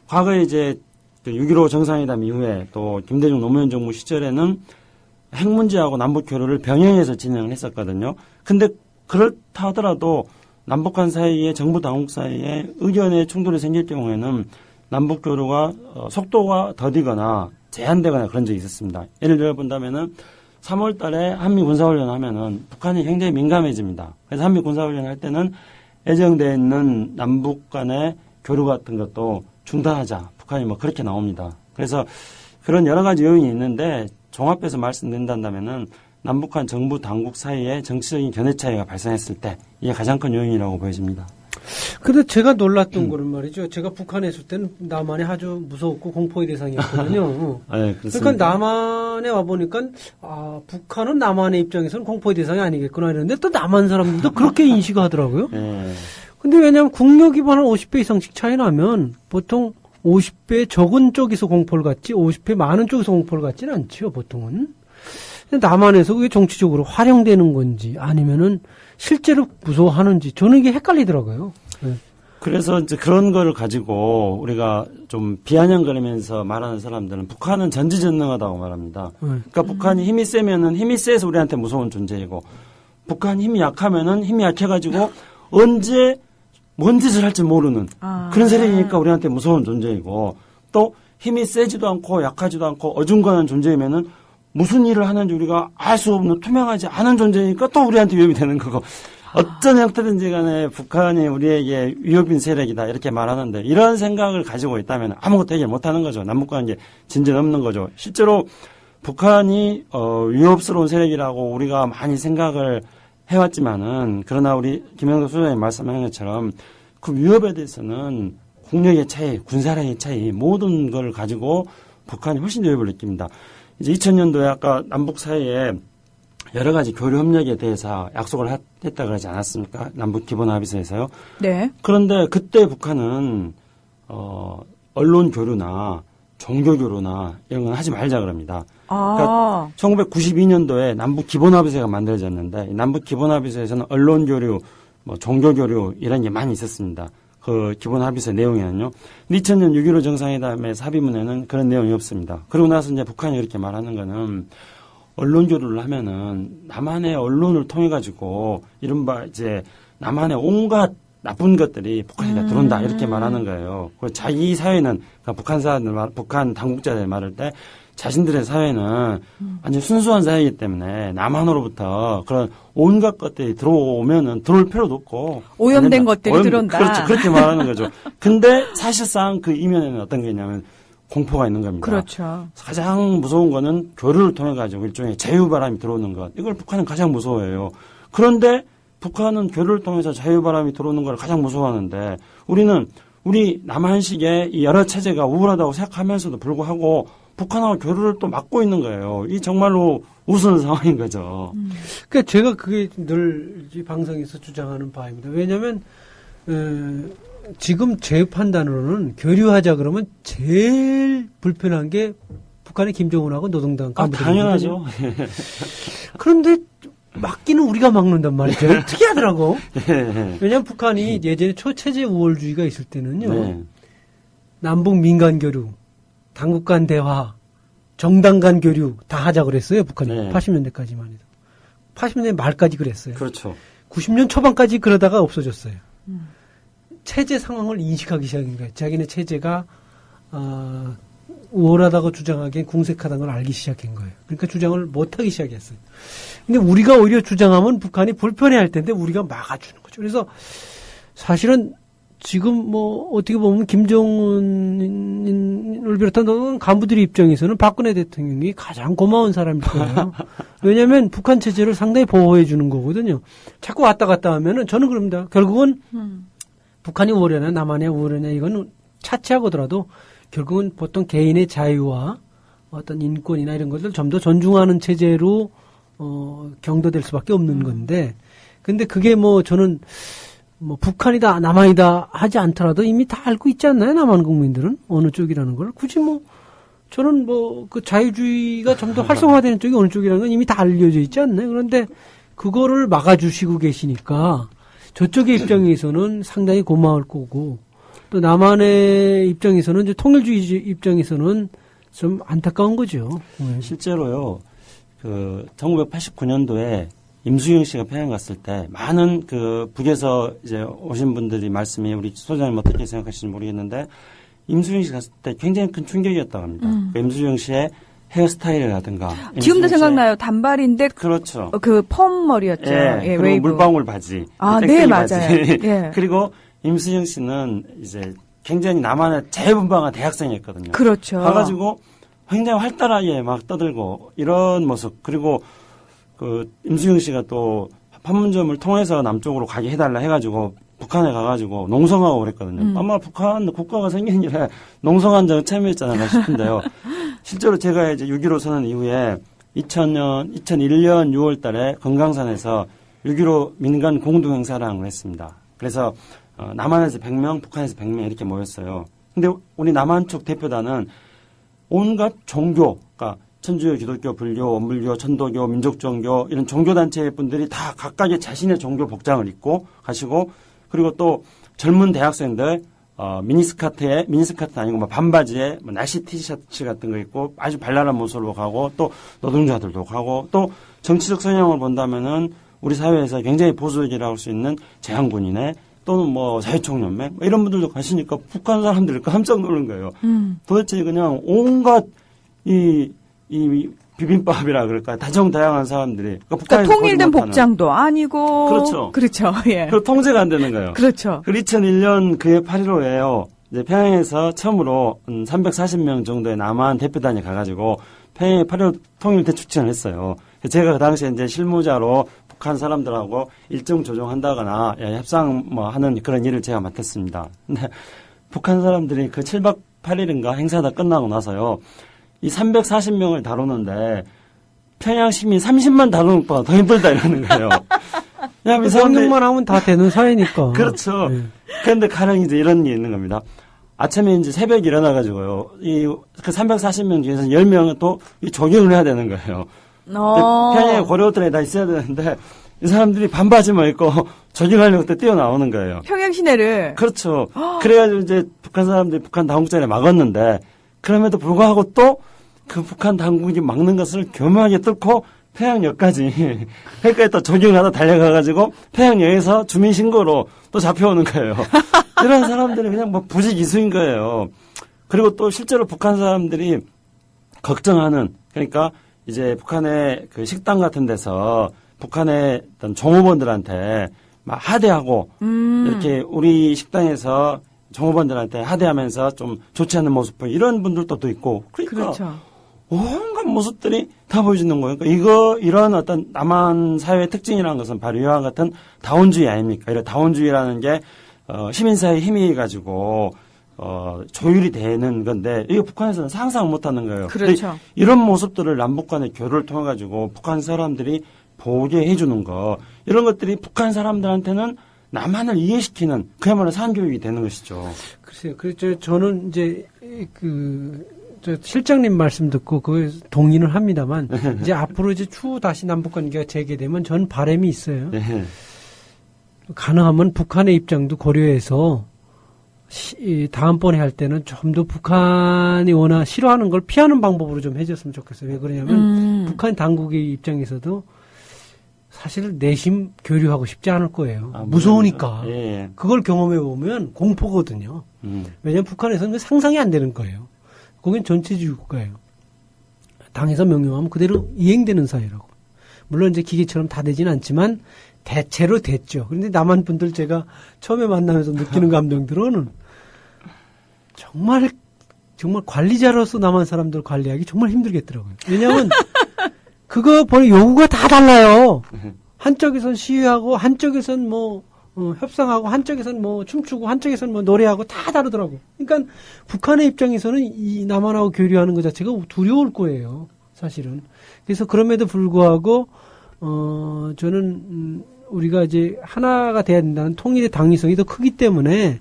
과거에 이제 6.15 정상회담 이후에 또 김대중 노무현 정부 시절에는 핵 문제하고 남북 교류를 병행해서 진행을 했었거든요. 근데 그렇다 하더라도 남북한 사이에 정부 당국 사이에 의견의 충돌이 생길 경우에는 남북 교류가 속도가 더디거나 제한되거나 그런 적이 있었습니다. 예를 들어 본다면은 3월 달에 한미 군사훈련 하면은 북한이 굉장히 민감해집니다. 그래서 한미 군사훈련 할 때는 예정되어 있는 남북 간의 교류 같은 것도 중단하자. 북한이 뭐 그렇게 나옵니다. 그래서 그런 여러 가지 요인이 있는데 종합해서 말씀드린다면은 남북한 정부 당국 사이에 정치적인 견해 차이가 발생했을 때 이게 가장 큰 요인이라고 보여집니다. 근데 제가 놀랐던 거는 말이죠. 제가 북한에 있을 때는 남한이 아주 무서웠고 공포의 대상이었거든요. 네, 그러니까 남한에 와보니까 북한은 남한의 입장에서는 공포의 대상이 아니겠구나 이랬는데 또 남한 사람들도 그렇게 인식하더라고요. 네. 근데 왜냐하면 국력 기반 한 50배 이상씩 차이 나면 보통 50배 적은 쪽에서 공포를 갖지 50배 많은 쪽에서 공포를 갖지는 않죠, 보통은. 남한에서 그게 정치적으로 활용되는 건지 아니면은 실제로 무서워하는지 저는 이게 헷갈리더라고요. 네. 그래서 이제 그런 거를 가지고 우리가 좀 비아냥거리면서 말하는 사람들은 북한은 전지전능하다고 말합니다. 그러니까 북한이 힘이 세면은 힘이 세서 우리한테 무서운 존재이고 북한이 힘이 약하면은 힘이 약해가지고 언제 뭔 짓을 할지 모르는 그런 세력이니까 우리한테 무서운 존재이고 또 힘이 세지도 않고 약하지도 않고 어중간한 존재이면은 무슨 일을 하는지 우리가 알 수 없는 투명하지 않은 존재니까 또 우리한테 위협이 되는 거고 어떤 형태든지 간에 북한이 우리에게 위협인 세력이다 이렇게 말하는데 이런 생각을 가지고 있다면 아무것도 해결 못하는 거죠. 남북관계 진전 없는 거죠. 실제로 북한이 위협스러운 세력이라고 우리가 많이 생각을 해왔지만은 그러나 우리 김영덕 소장님 말씀하신 것처럼 그 위협에 대해서는 국력의 차이, 군사력의 차이 모든 걸 가지고 북한이 훨씬 더 위협을 느낍니다. 이제 2000년도에 아까 남북 사이에 여러 가지 교류 협력에 대해서 약속을 했다 그러지 않았습니까? 남북 기본 합의서에서요. 네. 그런데 그때 북한은 언론 교류나 종교 교류나 이런 건 하지 말자 그럽니다. 그러니까 1992년도에 남북 기본 합의서가 만들어졌는데 남북 기본 합의서에서는 언론 교류, 뭐 종교 교류 이런 게 많이 있었습니다. 그 기본 합의서 내용에는요. 2000년 6.15 정상회담의 합의문에는 그런 내용이 없습니다. 그러고 나서 이제 북한이 그렇게 말하는 거는 언론 교류를 하면은 남한의 언론을 통해 가지고 이른바 이제 남한의 온갖 나쁜 것들이 북한에 들어온다 이렇게 말하는 거예요. 자기 사회는 그러니까 북한 사람들 북한 당국자들 말할 때 자신들의 사회는 완전 순수한 사회이기 때문에 남한으로부터 그런 온갖 것들이 들어오면은 들어올 필요도 없고 오염된 것들이 들어온다. 그렇죠. 그렇게 말하는 거죠. 근데 사실상 그 이면에는 어떤 게 있냐면 공포가 있는 겁니다. 그렇죠. 가장 무서운 거는 교류를 통해 가지고 일종의 자유바람이 들어오는 것. 이걸 북한은 가장 무서워해요. 그런데 북한은 교류를 통해서 자유바람이 들어오는 걸 가장 무서워하는데 우리 남한식의 이 여러 체제가 우월하다고 생각하면서도 불구하고 북한하고 교류를 또 막고 있는 거예요. 이 정말로 우스운 상황인 거죠. 그러니까 제가 그게 늘 방송에서 주장하는 바입니다. 왜냐하면 지금 제 판단으로는 교류하자 그러면 제일 불편한 게 북한의 김정은하고 노동당 간부들. 당연하죠. 그런데 막기는 우리가 막는단 말이죠. 특이하더라고. 왜냐하면 북한이 예전에 초체제 우월주의가 있을 때는요. 네. 남북 민간 교류, 당국 간 대화, 정당 간 교류 다 하자 그랬어요. 북한이. 네. 80년대까지만 해도. 80년대 말까지 그랬어요. 그렇죠. 90년 초반까지 그러다가 없어졌어요. 체제 상황을 인식하기 시작한 거예요. 자기네 체제가 우월하다고 주장하기엔 궁색하다는 걸 알기 시작한 거예요. 그러니까 주장을 못하기 시작했어요. 근데 우리가 오히려 주장하면 북한이 불편해할 텐데 우리가 막아주는 거죠. 그래서 사실은 지금 뭐 어떻게 보면 김정은을 비롯한 간부들의 입장에서는 박근혜 대통령이 가장 고마운 사람일 거예요. 왜냐하면 북한 체제를 상당히 보호해 주는 거거든요. 자꾸 왔다 갔다 하면은 저는 그럽니다. 결국은 북한이 우월하냐 남한이 우월하냐 이건 차치하고더라도 결국은 보통 개인의 자유와 어떤 인권이나 이런 것을 좀 더 존중하는 체제로 경도될 수밖에 없는 건데, 근데 그게 뭐 저는 뭐 북한이다 남한이다 하지 않더라도 이미 다 알고 있지 않나요? 남한 국민들은 어느 쪽이라는 걸 굳이 뭐 저는 뭐 그 자유주의가 좀 더 활성화되는 쪽이 어느 쪽이라는 건 이미 다 알려져 있지 않나요? 그런데 그거를 막아주시고 계시니까 저쪽의 입장에서는 상당히 고마울 거고. 또 남한의 입장에서는 이제 통일주의 입장에서는 좀 안타까운 거죠. 실제로요. 그 1989년도에 임수영 씨가 평양 갔을 때 많은 그 북에서 이제 오신 분들이 말씀이 우리 소장님 어떻게 생각하시는지 모르겠는데 임수영 씨 갔을 때 굉장히 큰 충격이었다고 합니다. 그 임수영 씨의 헤어스타일이라든가 지금도 생각나요. 단발인데 그렇죠. 그 펌 머리였죠. 예, 예, 그리고 웨이브. 물방울 바지. 아, 땡땡이 네, 바지. 맞아요. 예. 그리고 임수영 씨는 이제 굉장히 남한의 자유분방한 대학생이었거든요. 그렇죠. 가가지고 굉장히 활달하게 막 떠들고 이런 모습. 그리고 그 임수영 씨가 또 판문점을 통해서 남쪽으로 가게 해달라 해가지고 북한에 가가지고 농성하고 그랬거든요. 아마 북한 국가가 생긴 일에 농성한 적은 처음이었지 않나 싶은데요. 실제로 제가 이제 6.15 선언 이후에 2001년 6월 달에 건강산에서 6.15 민간 공동행사를 한 걸 했습니다. 그래서 남한에서 100명, 북한에서 100명 이렇게 모였어요. 근데 우리 남한 쪽 대표단은 온갖 종교, 그러니까 천주교, 기독교, 불교, 원불교, 천도교, 민족종교 이런 종교단체 분들이 다 각각의 자신의 종교 복장을 입고 가시고 그리고 또 젊은 대학생들 미니스커트는 아니고 뭐 반바지에 뭐 날씨 티셔츠 같은 거 입고 아주 발랄한 모습으로 가고 또 노동자들도 가고 또 정치적 성향을 본다면은 우리 사회에서 굉장히 보수적이라고 할 수 있는 재향군이네 또는 뭐 사회총연맹 뭐 이런 분들도 가시니까 북한 사람들이 깜짝 놀란 거예요. 도대체 그냥 온갖 이 비빔밥이라 그럴까 다정다양한 사람들이 그러니까 통일된 복장도 아니고 그렇죠. 그렇죠. 예. 그 통제가 안 되는 거예요. 그렇죠. 그 2001년 그해 8.15에요. 이제 평양에서 처음으로 340명 정도의 남한 대표단이 가가지고 평양에 8.15 통일 대축전을 했어요. 제가 그 당시에 이제 실무자로 북한 사람들하고 일정 조정한다거나 협상 뭐 하는 그런 일을 제가 맡았습니다. 근데 북한 사람들이 그 7박 8일인가 행사 다 끝나고 나서요. 이 340명을 다루는데 평양 시민 30만 다루는 것보다 더 힘들다 이러는 거예요. 그 명령만 하면 다 되는 사회니까. 그렇죠. 네. 그런데 가령 이제 이런 게 있는 겁니다. 아침에 이제 새벽에 일어나가지고요. 그 340명 중에서 10명은 또 조경을 해야 되는 거예요. 평양에 고려호텔에 다 있어야 되는데 이 사람들이 반바지만 입고 조경하려고 또 뛰어나오는 거예요. 평양 시내를. 그렇죠. 그래가지고 이제 북한 사람들이 북한 당국자를 막았는데 그럼에도 불구하고 또 그 북한 당국이 막는 것을 교묘하게 뚫고 평양역까지 그러니까 또 조경하다 달려가가지고 평양역에서 주민신고로 또 잡혀오는 거예요. 이런 사람들이 그냥 뭐 부지기수인 거예요. 그리고 또 실제로 북한 사람들이 걱정하는 그러니까 이제 북한의 그 식당 같은 데서 북한의 어떤 종업원들한테 막 하대하고 이렇게 우리 식당에서 종업원들한테 하대하면서 좀 좋지 않은 모습 이런 분들도 또 있고 그러니까 그렇죠. 온갖 모습들이 다 보여주는 거예요. 그러니까 이런 어떤 남한 사회의 특징이라는 것은 바로 이와 같은 다원주의 아닙니까? 이런 다원주의라는 게 시민사회의 힘이 가지고 조율이 되는 건데 이거 북한에서는 상상 못하는 거예요. 그렇죠. 이런 모습들을 남북 간의 교류를 통해 가지고 북한 사람들이 보게 해주는 거 이런 것들이 북한 사람들한테는 남한을 이해시키는 그야말로 산교육이 되는 것이죠. 글쎄요. 그래서 저는 이제 저 실장님 말씀 듣고 그 동의는 합니다만 이제 앞으로 이제 추후 다시 남북 관계가 재개되면 전 바람이 있어요. 네. 가능하면 북한의 입장도 고려해서 다음번에 할 때는 좀 더 북한이 워낙 싫어하는 걸 피하는 방법으로 좀 해줬으면 좋겠어요. 왜 그러냐면 북한 당국의 입장에서도 사실 내심 교류하고 싶지 않을 거예요. 무서우니까. 예. 그걸 경험해 보면 공포거든요. 왜냐하면 북한에서는 상상이 안 되는 거예요. 거긴 전체주의 국가예요. 당에서 명령하면 그대로 이행되는 사회라고. 물론 이제 기계처럼 다 되진 않지만 대체로 됐죠. 그런데 남한 분들 제가 처음에 만나면서 느끼는 감정들은 정말 관리자로서 남한 사람들 관리하기 정말 힘들겠더라고요. 왜냐하면 그거 보니 요구가 다 달라요. 한쪽에선 시위하고 한쪽에선 뭐 협상하고 한쪽에선 뭐 춤추고 한쪽에선 뭐 노래하고 다 다르더라고. 그러니까 북한의 입장에서는 이 남한하고 교류하는 것 자체가 두려울 거예요. 사실은. 그래서 그럼에도 불구하고 저는 우리가 이제 하나가 돼야 된다는 통일의 당위성이 더 크기 때문에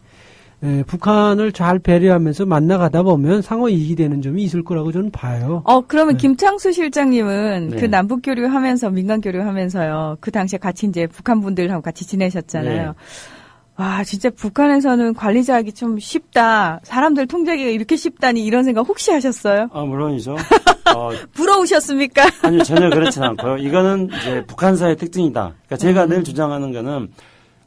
북한을 잘 배려하면서 만나가다 보면 상호 이익이 되는 점이 있을 거라고 저는 봐요. 그러면 김창수 실장님은 네. 그 남북 교류하면서 민간 교류하면서요. 그 당시에 같이 이제 북한 분들하고 같이 지내셨잖아요. 와, 진짜 북한에서는 관리자하기 좀 쉽다. 사람들 통제하기가 이렇게 쉽다니 이런 생각 혹시 하셨어요? 물론이죠. 부러우셨습니까? 아니요, 전혀 그렇지는 않고요. 이거는 이제 북한사의 특징이다. 그러니까 제가 늘 주장하는 거는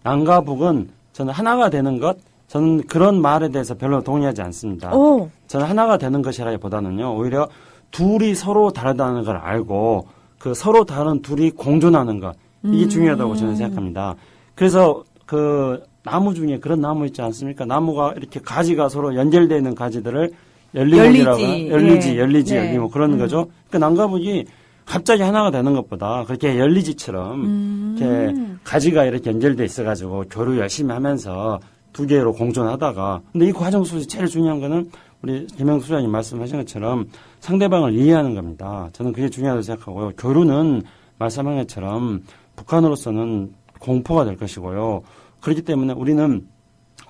남과 북은 저는 하나가 되는 것, 저는 그런 말에 대해서 별로 동의하지 않습니다. 오. 저는 하나가 되는 것이라기보다는요, 오히려 둘이 서로 다르다는 걸 알고 그 서로 다른 둘이 공존하는 것, 이게 중요하다고 저는 생각합니다. 그래서 그 나무 중에 그런 나무 있지 않습니까? 나무가 이렇게 가지가 서로 연결되어 있는 가지들을 열리문이라고 열리지 네. 뭐 그런 거죠. 그러니까 남과북이 갑자기 하나가 되는 것보다 그렇게 열리지처럼 이렇게 가지가 이렇게 연결돼 있어가지고 교류 열심히 하면서 두 개로 공존하다가 근데 이 과정 속에서 제일 중요한 거는 우리 김영수 소장님 말씀하신 것처럼 상대방을 이해하는 겁니다. 저는 그게 중요하다고 생각하고요. 교류는 말씀한 것처럼 북한으로서는 공포가 될 것이고요. 그렇기 때문에 우리는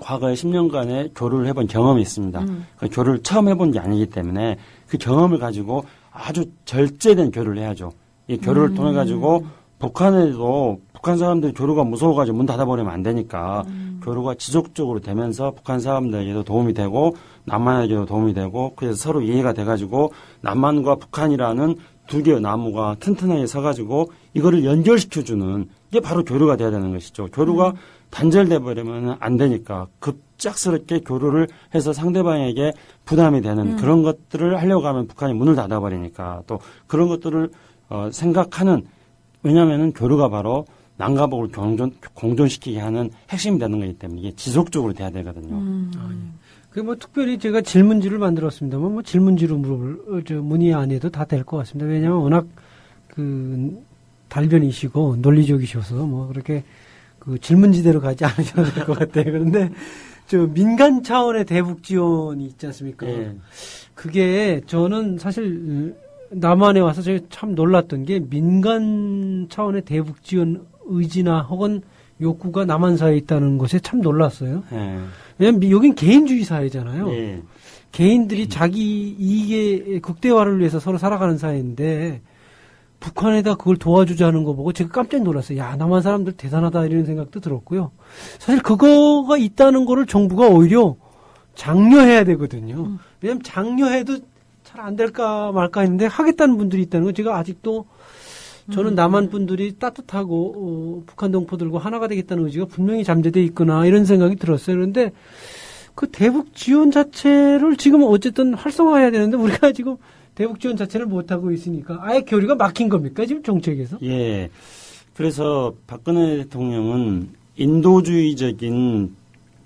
과거에 10년간의 교류를 해본 경험이 있습니다. 그 교류를 처음 해본 게 아니기 때문에 그 경험을 가지고 아주 절제된 교류를 해야죠. 이 교류를 통해 가지고 북한에도 북한 사람들이 교류가 무서워가지고 문 닫아버리면 안 되니까 교류가 지속적으로 되면서 북한 사람들에게도 도움이 되고 남한에게도 도움이 되고 그래서 서로 이해가 돼가지고 남한과 북한이라는 두 개의 나무가 튼튼하게 서가지고 이거를 연결시켜주는 이게 바로 교류가 돼야 되는 것이죠. 교류가 단절돼 버리면 안 되니까 급작스럽게 교류를 해서 상대방에게 부담이 되는 그런 것들을 하려고 하면 북한이 문을 닫아버리니까 또 그런 것들을 생각하는 왜냐하면은 교류가 바로 남과 북을 공존시키게 하는 핵심이 되는 거기 때문에 이게 지속적으로 돼야 되거든요. 그 뭐 특별히 제가 질문지를 만들었습니다만 뭐 질문지로 문의 안 해도 다 될 것 같습니다. 왜냐하면 워낙 그 달변이시고 논리적이셔서 뭐 그렇게 그 질문지대로 가지 않으셔도 될 것 같아요. 그런데 저 민간 차원의 대북 지원이 있지 않습니까? 예. 그게 저는 사실 남한에 와서 제가 참 놀랐던 게 민간 차원의 대북 지원 의지나 혹은 욕구가 남한사에 있다는 것에 참 놀랐어요. 예. 왜냐면 여긴 개인주의 사회잖아요. 예. 개인들이 자기 이익의 극대화를 위해서 서로 살아가는 사회인데 북한에다 그걸 도와주자는 거 보고 제가 깜짝 놀랐어요. 야, 남한 사람들 대단하다 이런 생각도 들었고요. 사실 그거가 있다는 거를 정부가 오히려 장려해야 되거든요. 왜냐하면 장려해도 잘 안 될까 말까 했는데 하겠다는 분들이 있다는 거 제가 아직도 저는 남한 분들이 따뜻하고 북한 동포들과 하나가 되겠다는 의지가 분명히 잠재되어 있구나 이런 생각이 들었어요. 그런데 그 대북 지원 자체를 지금 어쨌든 활성화해야 되는데 우리가 지금 대북 지원 자체를 못하고 있으니까 아예 교류가 막힌 겁니까 지금 정책에서? 예. 그래서 박근혜 대통령은 인도주의적인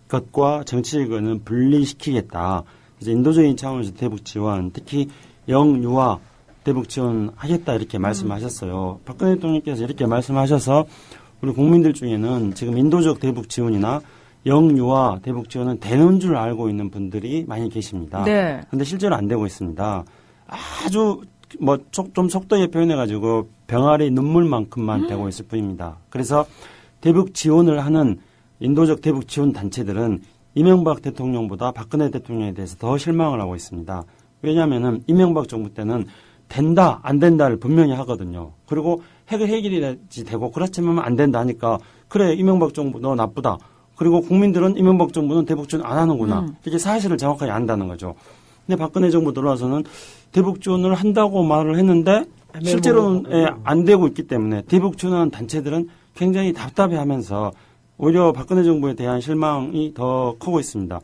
것과 정치적인 분리시키겠다. 그래서 인도적인 차원에서 대북 지원, 특히 영유아 대북 지원하겠다 이렇게 말씀하셨어요. 박근혜 대통령께서 이렇게 말씀하셔서 우리 국민들 중에는 지금 인도적 대북 지원이나 영유아 대북 지원은 되는 줄 알고 있는 분들이 많이 계십니다. 네. 그런데 실제로 안 되고 있습니다. 아주 뭐 좀 속도에 표현해가지고 병아리 눈물만큼만 되고 있을 뿐입니다. 그래서 대북 지원을 하는 인도적 대북 지원 단체들은 이명박 대통령보다 박근혜 대통령에 대해서 더 실망을 하고 있습니다. 왜냐하면은 이명박 정부 때는 된다 안 된다를 분명히 하거든요. 그리고 해결이 되고 그렇지만 안 된다 하니까 그래 이명박 정부 너 나쁘다. 그리고 국민들은 이명박 정부는 대북 지원 안 하는구나. 이게 사실을 정확하게 안다는 거죠. 근데 박근혜 정부 들어와서는 대북 지원을 한다고 말을 했는데 실제로는 안 되고 있기 때문에 대북 지원하는 단체들은 굉장히 답답해하면서 오히려 박근혜 정부에 대한 실망이 더 크고 있습니다.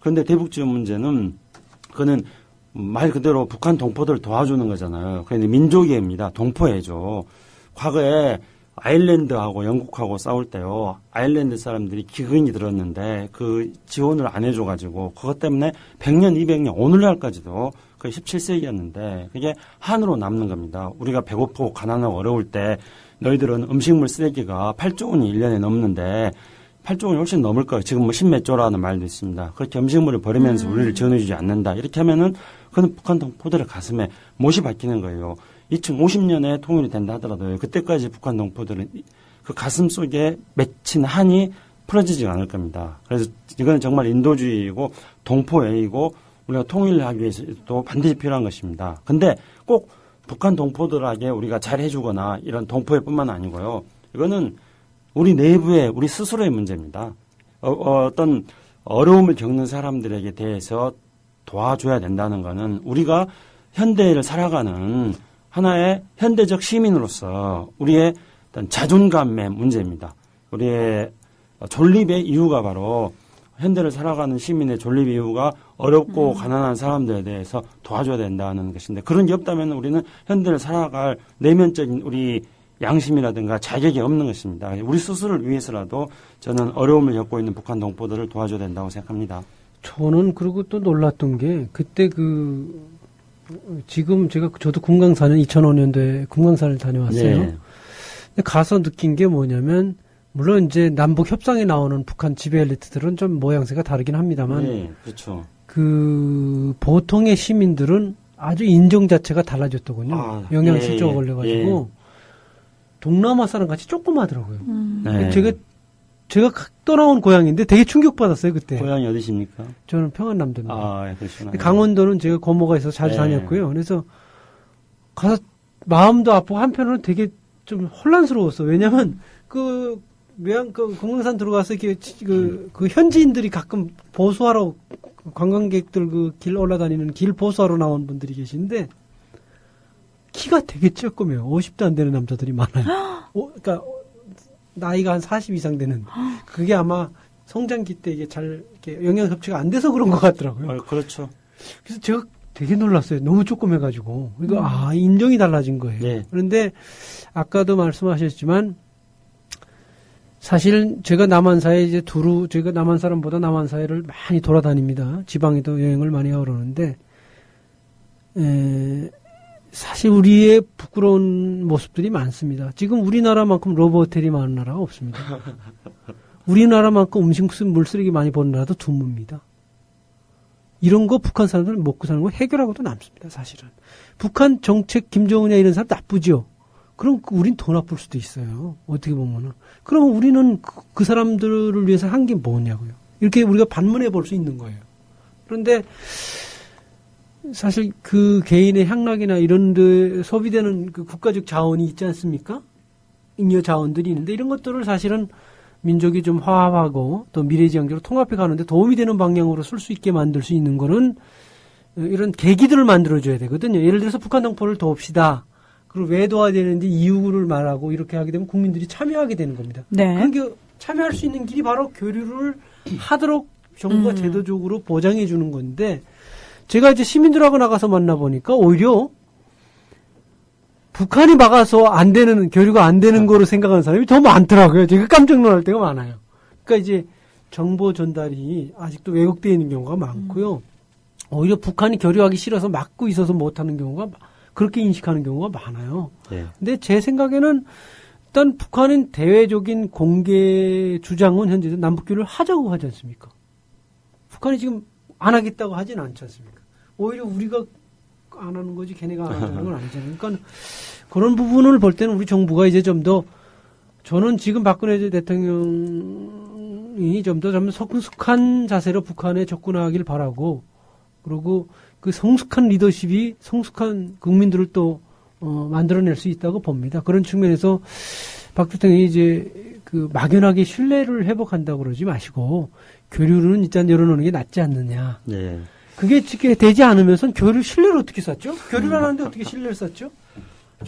그런데 대북 지원 문제는 그거는 말 그대로 북한 동포들을 도와주는 거잖아요. 그런데 민족예입니다. 동포예죠. 과거에 아일랜드하고 영국하고 싸울 때요. 아일랜드 사람들이 기근이 들었는데 그 지원을 안 해줘가지고 그것 때문에 100년, 200년, 오늘날까지도 거의 17세기였는데 그게 한으로 남는 겁니다. 우리가 배고프고 가난하고 어려울 때 너희들은 음식물 쓰레기가 8조 원이 1년에 넘는데 8조 원이 훨씬 넘을 거예요. 지금 뭐 10몇 조라는 말도 있습니다. 그렇게 음식물을 버리면서 우리를 지원해주지 않는다. 이렇게 하면은 그건 북한 동포들의 가슴에 못이 박히는 거예요. 2050년에 통일이 된다 하더라도 그때까지 북한 동포들은 그 가슴 속에 맺힌 한이 풀어지지 않을 겁니다. 그래서 이건 정말 인도주의이고 동포애이고 우리가 통일을 하기 위해서도 반드시 필요한 것입니다. 근데 꼭 북한 동포들에게 우리가 잘 해주거나 이런 동포애뿐만 아니고요. 이거는 우리 내부의 우리 스스로의 문제입니다. 어떤 어려움을 겪는 사람들에게 대해서 도와줘야 된다는 것은 우리가 현대를 살아가는 하나의 현대적 시민으로서 우리의 어떤 자존감의 문제입니다. 우리의 존립의 이유가 바로 현대를 살아가는 시민의 존립 이유가 어렵고 가난한 사람들에 대해서 도와줘야 된다는 것인데 그런 게 없다면 우리는 현대를 살아갈 내면적인 우리 양심이라든가 자격이 없는 것입니다. 우리 스스로를 위해서라도 저는 어려움을 겪고 있는 북한 동포들을 도와줘야 된다고 생각합니다. 저는 그리고 또 놀랐던 게 그때 지금 저도 금강 4년 2005년도에 금강산을 다녀왔어요. 네. 근데 가서 느낀 게 뭐냐면 물론 이제 남북 협상에 나오는 북한 지배 엘리트들은 좀 모양새가 다르긴 합니다만 네, 그렇죠. 그 보통의 시민들은 아주 인종 자체가 달라졌더군요. 영양실조가 걸려가지고 동남아 사람 같이 조그마더라고요. 네. 제가 떠나온 고향인데 되게 충격받았어요 그때. 고향이 어디십니까? 저는 평안남도입니다. 아, 그렇구나. 강원도는 제가 고모가 있어서 자주 다녔고요. 그래서 가서 마음도 아프고 한편으로는 되게 좀 혼란스러웠어. 왜냐면 금강산 들어가서 그 현지인들이 가끔 보수하러 관광객들 그 길 올라다니는 길 보수하러 나온 분들이 계신데 키가 되게 조그매요. 50도 안 되는 남자들이 많아요. 그러니까 나이가 한 40 이상 되는. 그게 아마 성장기 때 이게 잘 이렇게 영양 섭취가 안 돼서 그런 것 같더라고요. 그렇죠. 그래서 제가 되게 놀랐어요. 너무 조그매가지고. 그러니까 인종이 달라진 거예요. 네. 그런데 아까도 말씀하셨지만 사실 제가 남한사에 이제 제가 남한 사람보다 남한사회를 많이 돌아다닙니다. 지방에도 여행을 많이 하고 그러는데 사실 우리의 부끄러운 모습들이 많습니다. 지금 우리나라만큼 로봇호텔이 많은 나라가 없습니다. 우리나라만큼 물 쓰레기 많이 버는 나라도 드뭅니다. 이런 거 북한 사람들 먹고 사는 거 해결하고도 남습니다. 사실은. 북한 정책 김정은이나 이런 사람 나쁘죠. 그럼 우린 더 나쁠 수도 있어요. 어떻게 보면은. 그럼 우리는 그 사람들을 위해서 한 게 뭐냐고요. 이렇게 우리가 반문해 볼 수 있는 거예요. 그런데 사실 그 개인의 향락이나 이런 데 소비되는 그 국가적 자원이 있지 않습니까? 잉여 자원들이 있는데 이런 것들을 사실은 민족이 좀 화합하고 또 미래지향적으로 통합해 가는데 도움이 되는 방향으로 쓸 수 있게 만들 수 있는 거는 이런 계기들을 만들어줘야 되거든요. 예를 들어서 북한 동포를 도웁시다. 그리고 왜 도와야 되는지 이유를 말하고 이렇게 하게 되면 국민들이 참여하게 되는 겁니다. 네. 그러니까 참여할 수 있는 길이 바로 교류를 하도록 정부가 제도적으로 보장해 주는 건데 제가 이제 시민들하고 나가서 만나보니까 오히려 북한이 막아서 안 되는, 교류가 안 되는 거로 생각하는 사람이 더 많더라고요. 제가 깜짝 놀랄 때가 많아요. 그러니까 이제 정보 전달이 아직도 왜곡되어 있는 경우가 많고요. 오히려 북한이 교류하기 싫어서 막고 있어서 못하는 경우가 그렇게 인식하는 경우가 많아요. 네. 근데 제 생각에는 일단 북한은 대외적인 공개 주장은 현재 남북교류를 하자고 하지 않습니까? 북한이 지금 안 하겠다고 하진 않지 않습니까? 오히려 우리가 안 하는 거지 걔네가 안 한다는 건 아니잖아요. 그러니까 그런 부분을 볼 때는 우리 정부가 이제 좀 더 저는 지금 박근혜 대통령이 좀 더 성숙한 자세로 북한에 접근하길 바라고 그리고 그 성숙한 리더십이 성숙한 국민들을 또 만들어낼 수 있다고 봅니다. 그런 측면에서 박 대통령이 이제 그 막연하게 신뢰를 회복한다고 그러지 마시고 교류는 일단 열어놓는 게 낫지 않느냐. 네. 그게 되지 않으면서 신뢰를 어떻게 쌓죠? 교류를 안 하는데 어떻게 신뢰를 쌓죠?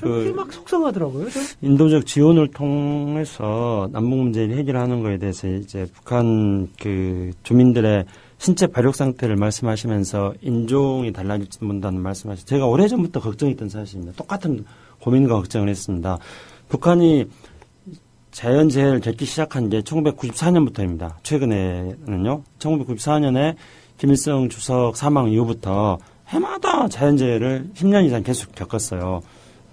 그게 막 속상하더라고요. 인도적 지원을 통해서 남북 문제를 해결하는 거에 대해서 이제 북한 그 주민들의 신체 발육 상태를 말씀하시면서 인종이 달라질지도 모른다는 말씀하시죠. 제가 오래전부터 걱정했던 사실입니다. 똑같은 고민과 걱정을 했습니다. 북한이 자연재해를 겪기 시작한 게 1994년부터입니다. 최근에는요. 1994년에 김일성 주석 사망 이후부터 해마다 자연재해를 10년 이상 계속 겪었어요.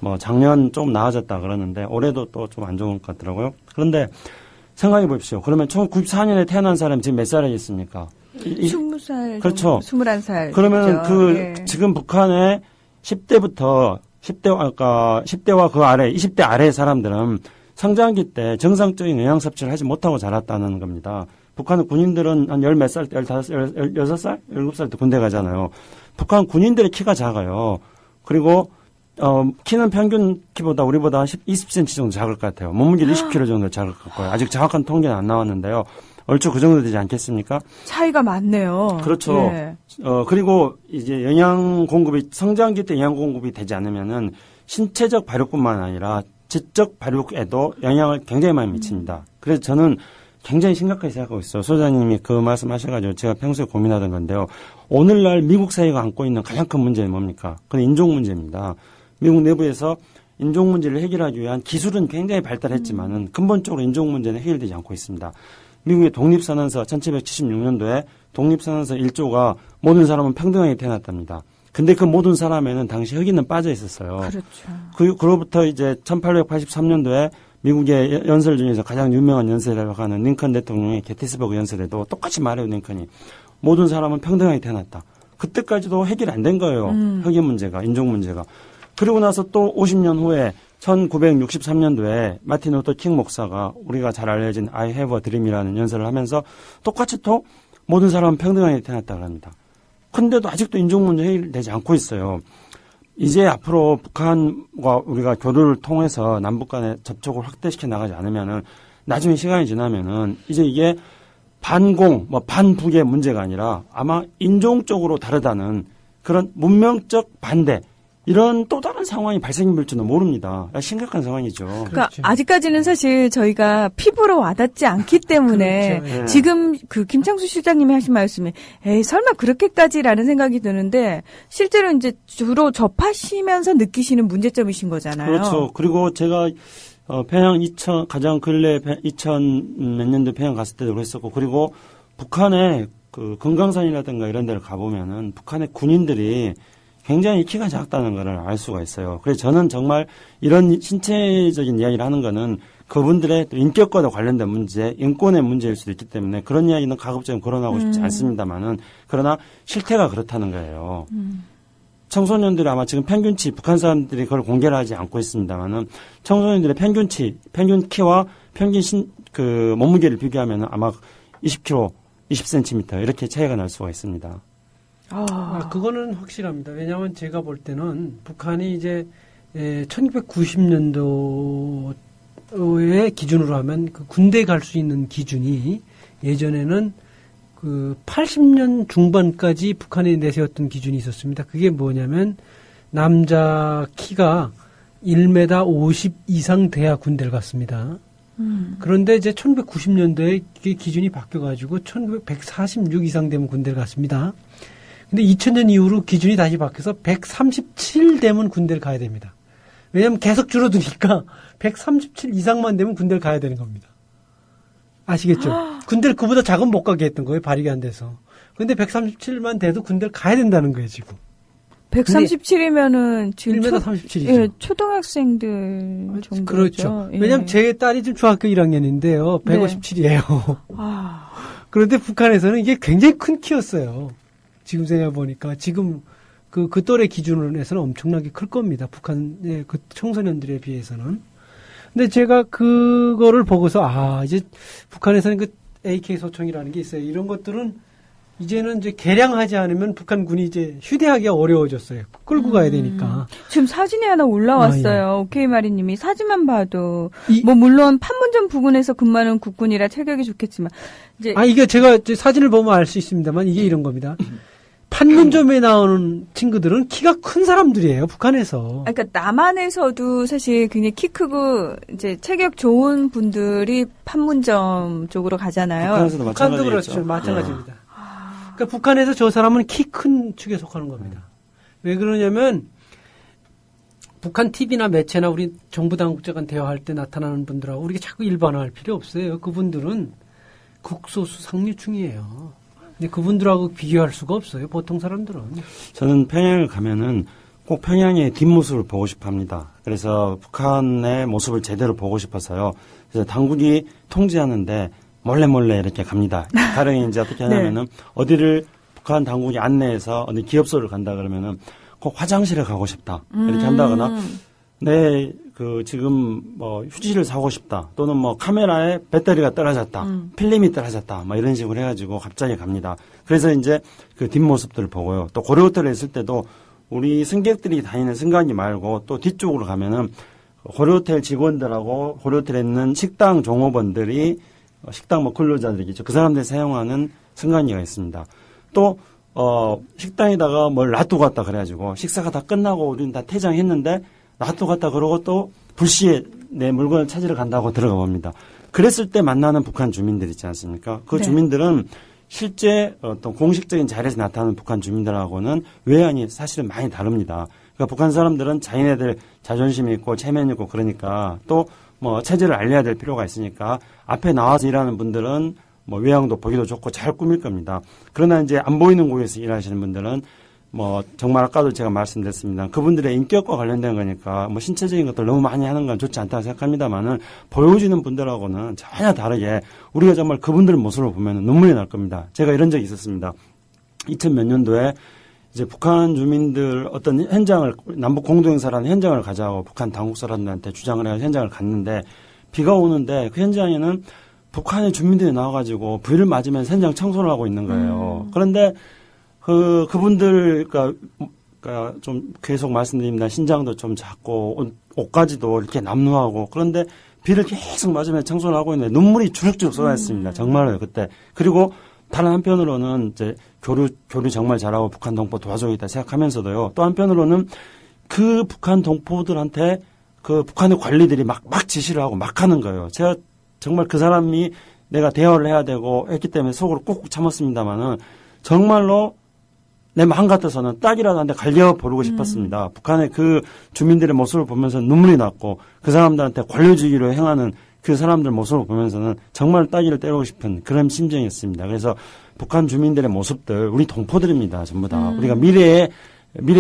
뭐 작년 좀 나아졌다 그러는데 올해도 또 좀 안 좋은 것 같더라고요. 그런데 생각해 보십시오. 그러면 1994년에 태어난 사람이 지금 몇 살이겠습니까? 20살, 그렇죠. 21살. 그러면 예. 지금 북한의 10대와 그 아래, 20대 아래의 사람들은 성장기 때 정상적인 영양 섭취를 하지 못하고 자랐다는 겁니다. 북한 군인들은 한 10몇 살, 15살, 16살, 17살 때 군대 가잖아요. 북한 군인들의 키가 작아요. 그리고 키는 평균 키보다 우리보다 20cm 정도 작을 것 같아요. 몸무게도 20kg 정도 작을 것 같고요. 아직 정확한 통계는 안 나왔는데요. 얼추 그 정도 되지 않겠습니까? 차이가 많네요. 그렇죠. 예. 그리고 이제 성장기 때 영양 공급이 되지 않으면은 신체적 발육뿐만 아니라 지적 발육에도 영향을 굉장히 많이 미칩니다. 그래서 저는 굉장히 심각하게 생각하고 있어요. 소장님이 그 말씀하셔가지고 제가 평소에 고민하던 건데요. 오늘날 미국 사회가 안고 있는 가장 큰 문제는 뭡니까? 그건 인종 문제입니다. 미국 내부에서 인종 문제를 해결하기 위한 기술은 굉장히 발달했지만은 근본적으로 인종 문제는 해결되지 않고 있습니다. 미국의 독립선언서 1776년도에 독립선언서 1조가 모든 사람은 평등하게 태어났답니다. 근데 그 모든 사람에는 당시 흑인은 빠져 있었어요. 그렇죠. 그로부터 이제 1883년도에 미국의 연설 중에서 가장 유명한 연설이라고 하는 링컨 대통령의 게티스버그 연설에도 똑같이 말해요. 링컨이 모든 사람은 평등하게 태어났다. 그때까지도 해결 안 된 거예요. 흑인 문제가, 인종 문제가. 그리고 나서 또 50년 후에 1963년도에 마틴 루터 킹 목사가 우리가 잘 알려진 I have a dream이라는 연설을 하면서 똑같이 또 모든 사람은 평등하게 태어났다고 합니다. 근데도 아직도 인종 문제 해결되지 않고 있어요. 이제 앞으로 북한과 우리가 교류를 통해서 남북 간의 접촉을 확대시켜 나가지 않으면은 나중에 시간이 지나면은 이제 이게 반공, 반북의 문제가 아니라 아마 인종적으로 다르다는 그런 문명적 반대 이런 또 다른 상황이 발생될지는 모릅니다. 심각한 상황이죠. 그러니까 그렇죠. 아직까지는 사실 저희가 피부로 와닿지 않기 때문에 그렇죠. 예. 지금 그 김창수 실장님이 하신 말씀이 에이 설마 그렇게까지라는 생각이 드는데 실제로 이제 주로 접하시면서 느끼시는 문제점이신 거잖아요. 그렇죠. 그리고 제가 평양 가장 근래 2000 몇 년도 평양 갔을 때도 그랬었고 그리고 북한의 그 금강산이라든가 이런 데를 가보면은 북한의 군인들이 굉장히 키가 작다는 걸 알 수가 있어요. 그래서 저는 정말 이런 신체적인 이야기를 하는 거는 그분들의 또 인격과도 관련된 문제, 인권의 문제일 수도 있기 때문에 그런 이야기는 가급적이면 거론하고 싶지 않습니다만은 그러나 실태가 그렇다는 거예요. 청소년들이 아마 지금 평균치, 북한 사람들이 그걸 공개를 하지 않고 있습니다만은 청소년들의 평균 키와 평균 몸무게를 비교하면 아마 20kg, 20cm 이렇게 차이가 날 수가 있습니다. 그거는 확실합니다. 왜냐하면 제가 볼 때는 북한이 이제 1990년도의 기준으로 하면 그 군대 갈 수 있는 기준이 예전에는 그 80년 중반까지 북한이 내세웠던 기준이 있었습니다. 그게 뭐냐면 남자 키가 1m 50 이상 돼야 군대를 갔습니다. 그런데 이제 1990년도에 그게 기준이 바뀌어가지고 146 이상 되면 군대를 갔습니다. 근데 2000년 이후로 기준이 다시 바뀌어서 137 되면 군대를 가야 됩니다. 왜냐하면 계속 줄어드니까 137 이상만 되면 군대를 가야 되는 겁니다. 아시겠죠? 군대를 그보다 작은 못 가게 했던 거예요. 발육이 안 돼서. 근데 137만 돼도 군대를 가야 된다는 거예요, 지금. 137이면은 지금 1m 37이죠. 예, 초등학생들 정도죠. 그렇죠. 예. 왜냐하면 제 딸이 지금 중학교 1학년인데요. 157이에요. 그런데 북한에서는 이게 굉장히 큰 키였어요. 지금 생각해보니까 지금 그 또래 기준으로 해서는 엄청나게 클 겁니다. 북한의 그 청소년들에 비해서는. 근데 제가 그거를 보고서 이제 북한에서는 그 AK 소총이라는 게 있어요. 이런 것들은 이제는 이제 개량하지 않으면 북한군이 이제 휴대하기가 어려워졌어요. 끌고 가야 되니까. 지금 사진이 하나 올라왔어요. 오케이 마리님이 사진만 봐도 뭐 물론 판문점 부근에서 근무하는 국군이라 체격이 좋겠지만 이제 이게 제가 이제 사진을 보면 알 수 있습니다만 이게 이런 겁니다. 판문점에 나오는 친구들은 키가 큰 사람들이에요. 북한에서. 그러니까 남한에서도 사실 굉장히 키 크고 이제 체격 좋은 분들이 판문점 쪽으로 가잖아요. 북한에서도 북한도 마찬가지겠죠. 그렇죠. 마찬가지입니다. 그러니까 북한에서 저 사람은 키 큰 축에 속하는 겁니다. 왜 그러냐면 북한 TV나 매체나 우리 정부 당국자 간 대화할 때 나타나는 분들하고 우리가 자꾸 일반화할 필요 없어요. 그분들은 극소수 상류층이에요. 근데 그분들하고 비교할 수가 없어요. 보통 사람들은. 저는 평양을 가면은 꼭 평양의 뒷모습을 보고 싶어 합니다. 그래서 북한의 모습을 제대로 보고 싶어서요. 그래서 당국이 통제하는데 몰래 이렇게 갑니다. 가령이 이제 어떻게 하냐면은 어디를 북한 당국이 안내해서 어느 기업소를 간다 그러면은 꼭 화장실에 가고 싶다. 이렇게 한다거나 지금 휴지를 사고 싶다. 또는 카메라에 배터리가 떨어졌다. 필름이 떨어졌다. 이런 식으로 해가지고 갑자기 갑니다. 그래서 이제 그 뒷모습들을 보고요. 또 고려호텔에 있을 때도 우리 승객들이 다니는 승강기 말고 또 뒤쪽으로 가면은 고려호텔 직원들하고 고려호텔에 있는 식당 종업원들이 식당 뭐 근로자들이겠죠. 그 사람들이 사용하는 승강기가 있습니다. 또 식당에다가 뭘 놔두고 갔다 그래가지고 식사가 다 끝나고 우리는 다 퇴장했는데 놔두고 갔다 그러고 또 불시에 내 물건을 찾으러 간다고 들어가 봅니다. 그랬을 때 만나는 북한 주민들 있지 않습니까? 그 네. 주민들은 실제 어떤 공식적인 자리에서 나타나는 북한 주민들하고는 외향이 사실은 많이 다릅니다. 그러니까 북한 사람들은 자기네들 자존심이 있고 체면이 있고 그러니까 또 뭐 체질을 알려야 될 필요가 있으니까 앞에 나와서 일하는 분들은 뭐 외향도 보기도 좋고 잘 꾸밀 겁니다. 그러나 이제 안 보이는 곳에서 일하시는 분들은 뭐 정말 아까도 제가 말씀드렸습니다. 그분들의 인격과 관련된 거니까 뭐 신체적인 것들 너무 많이 하는 건 좋지 않다고 생각합니다만은 보여지는 분들하고는 전혀 다르게 우리가 정말 그분들 모습을 보면 눈물이 날 겁니다. 제가 이런 적이 있었습니다. 2000 몇 년도에 이제 북한 주민들 어떤 현장을 남북 공동행사라는 현장을 가자고 북한 당국 사람들한테 주장을 해서 현장을 갔는데 비가 오는데 그 현장에는 북한의 주민들이 나와가지고 비를 맞으면서 현장 청소를 하고 있는 거예요. 그런데 그분들, 그러니까 좀 계속 말씀드립니다. 신장도 좀 작고, 옷까지도 이렇게 남루하고, 그런데 비를 계속 맞으면서 청소를 하고 있는데 눈물이 주룩주룩 쏟아졌습니다. 정말로요, 그때. 그리고 다른 한편으로는 이제 교류 정말 잘하고 북한 동포 도와주겠다 생각하면서도요. 또 한편으로는 그 북한 동포들한테 그 북한의 관리들이 막 지시를 하고 막 하는 거예요. 제가 정말 그 사람이 내가 대화를 해야 되고 했기 때문에 속으로 꾹꾹 참았습니다만은 정말로 내 마음 같아서는 딱이라도 한테 갈겨 버리고 싶었습니다. 북한의 그 주민들의 모습을 보면서 눈물이 났고 그 사람들한테 관료주의로 행하는 그 사람들 모습을 보면서는 정말 따기를 때리고 싶은 그런 심정이었습니다. 그래서 북한 주민들의 모습들 우리 동포들입니다. 전부 다. 우리가 미래의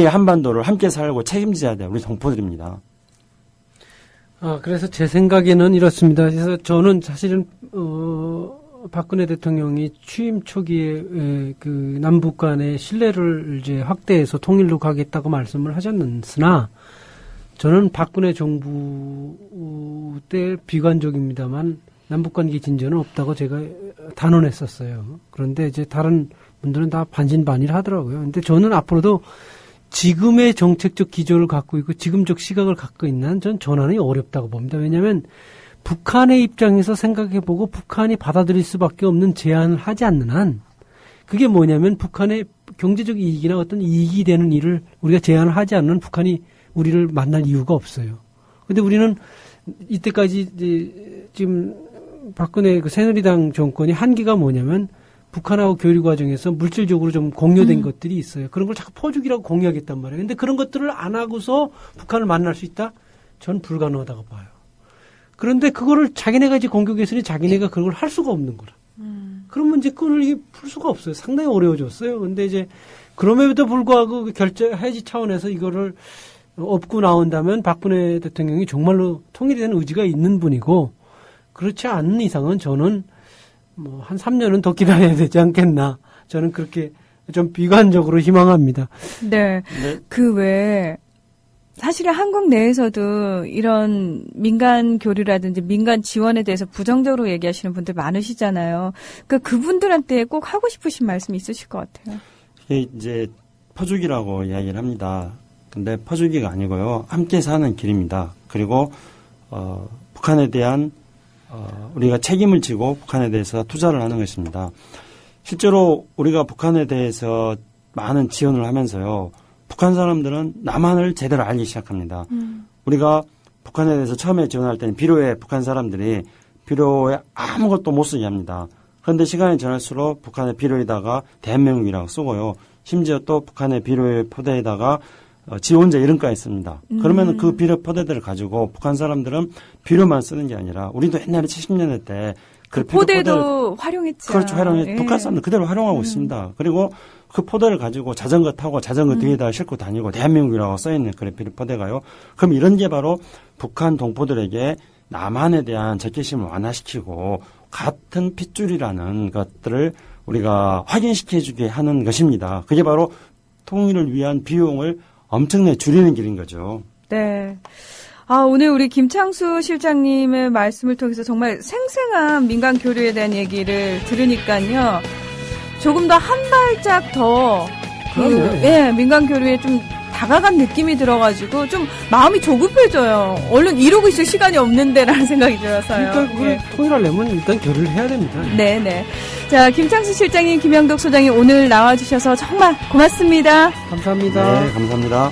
한반도를 함께 살고 책임져야 돼요. 우리 동포들입니다. 그래서 제 생각에는 이렇습니다. 그래서 저는 사실은 박근혜 대통령이 취임 초기에 그 남북 간의 신뢰를 이제 확대해서 통일로 가겠다고 말씀을 하셨으나 저는 박근혜 정부 때 비관적입니다만 남북 관계 진전은 없다고 제가 단언했었어요. 그런데 이제 다른 분들은 다 반신반의를 하더라고요. 근데 저는 앞으로도 지금의 정책적 기조를 갖고 있고 지금적 시각을 갖고 있는 전 전환이 어렵다고 봅니다. 왜냐하면 북한의 입장에서 생각해보고 북한이 받아들일 수밖에 없는 제안을 하지 않는 한 그게 뭐냐면 북한의 경제적 이익이나 어떤 이익이 되는 일을 우리가 제안을 하지 않는 북한이 우리를 만날 이유가 없어요. 근데 우리는 이때까지 이제 지금 박근혜 그 새누리당 정권이 한계가 뭐냐면 북한하고 교류 과정에서 물질적으로 좀 공유된 것들이 있어요. 그런 걸 자꾸 퍼주기라고 공유하겠단 말이에요. 근데 그런 것들을 안 하고서 북한을 만날 수 있다? 전 불가능하다고 봐요. 그런데 그거를 자기네가 이제 공격했으니 자기네가 그걸 할 수가 없는 거라. 그런 문제 끈을 풀 수가 없어요. 상당히 어려워졌어요. 근데 이제 그럼에도 불구하고 해지 차원에서 이거를 업고 나온다면 박근혜 대통령이 정말로 통일이 되는 의지가 있는 분이고 그렇지 않은 이상은 저는 뭐 한 3년은 더 기다려야 되지 않겠나. 저는 그렇게 좀 비관적으로 희망합니다. 네. 그 외에 사실은 한국 내에서도 이런 민간 교류라든지 민간 지원에 대해서 부정적으로 얘기하시는 분들 많으시잖아요. 그러니까 그분들한테 꼭 하고 싶으신 말씀이 있으실 것 같아요. 이제 퍼주기라고 이야기를 합니다. 근데 퍼주기가 아니고요. 함께 사는 길입니다. 그리고 북한에 대한 우리가 책임을 지고 북한에 대해서 투자를 하는 것입니다. 실제로 우리가 북한에 대해서 많은 지원을 하면서요. 북한 사람들은 남한을 제대로 알기 시작합니다. 우리가 북한에 대해서 처음에 지원할 때는 비료에 북한 사람들이 비료에 아무것도 못 쓰게 합니다. 그런데 시간이 지날수록 북한의 비료에다가 대한민국이라고 쓰고요. 심지어 또 북한의 비료의 포대에다가 지원자 이름까지 있습니다. 그러면 그 비료 포대들을 가지고 북한 사람들은 비료만 쓰는 게 아니라 우리도 옛날에 70년대 때 그 포대도 활용했죠. 그렇죠. 예. 북한 사람들 그대로 활용하고 있습니다. 그리고 그 포대를 가지고 자전거 타고 자전거 뒤에다 싣고 다니고 대한민국이라고 써있는 그런 비료 포대가요. 그럼 이런 게 바로 북한 동포들에게 남한에 대한 적개심을 완화시키고 같은 핏줄이라는 것들을 우리가 확인시켜주게 하는 것입니다. 그게 바로 통일을 위한 비용을 엄청나게 줄이는 길인 거죠. 네. 오늘 우리 김창수 실장님의 말씀을 통해서 정말 생생한 민간 교류에 대한 얘기를 들으니까요. 조금 더 한 발짝 더 민간 교류에 좀 다가간 느낌이 들어가지고 좀 마음이 조급해져요. 얼른 이러고 있을 시간이 없는데라는 생각이 들어서요. 그러니까 그걸 예. 통일하려면 일단 결의를 해야 됩니다. 네네. 자, 김창수 실장님, 김영덕 소장님 오늘 나와주셔서 정말 고맙습니다. 감사합니다. 네, 감사합니다.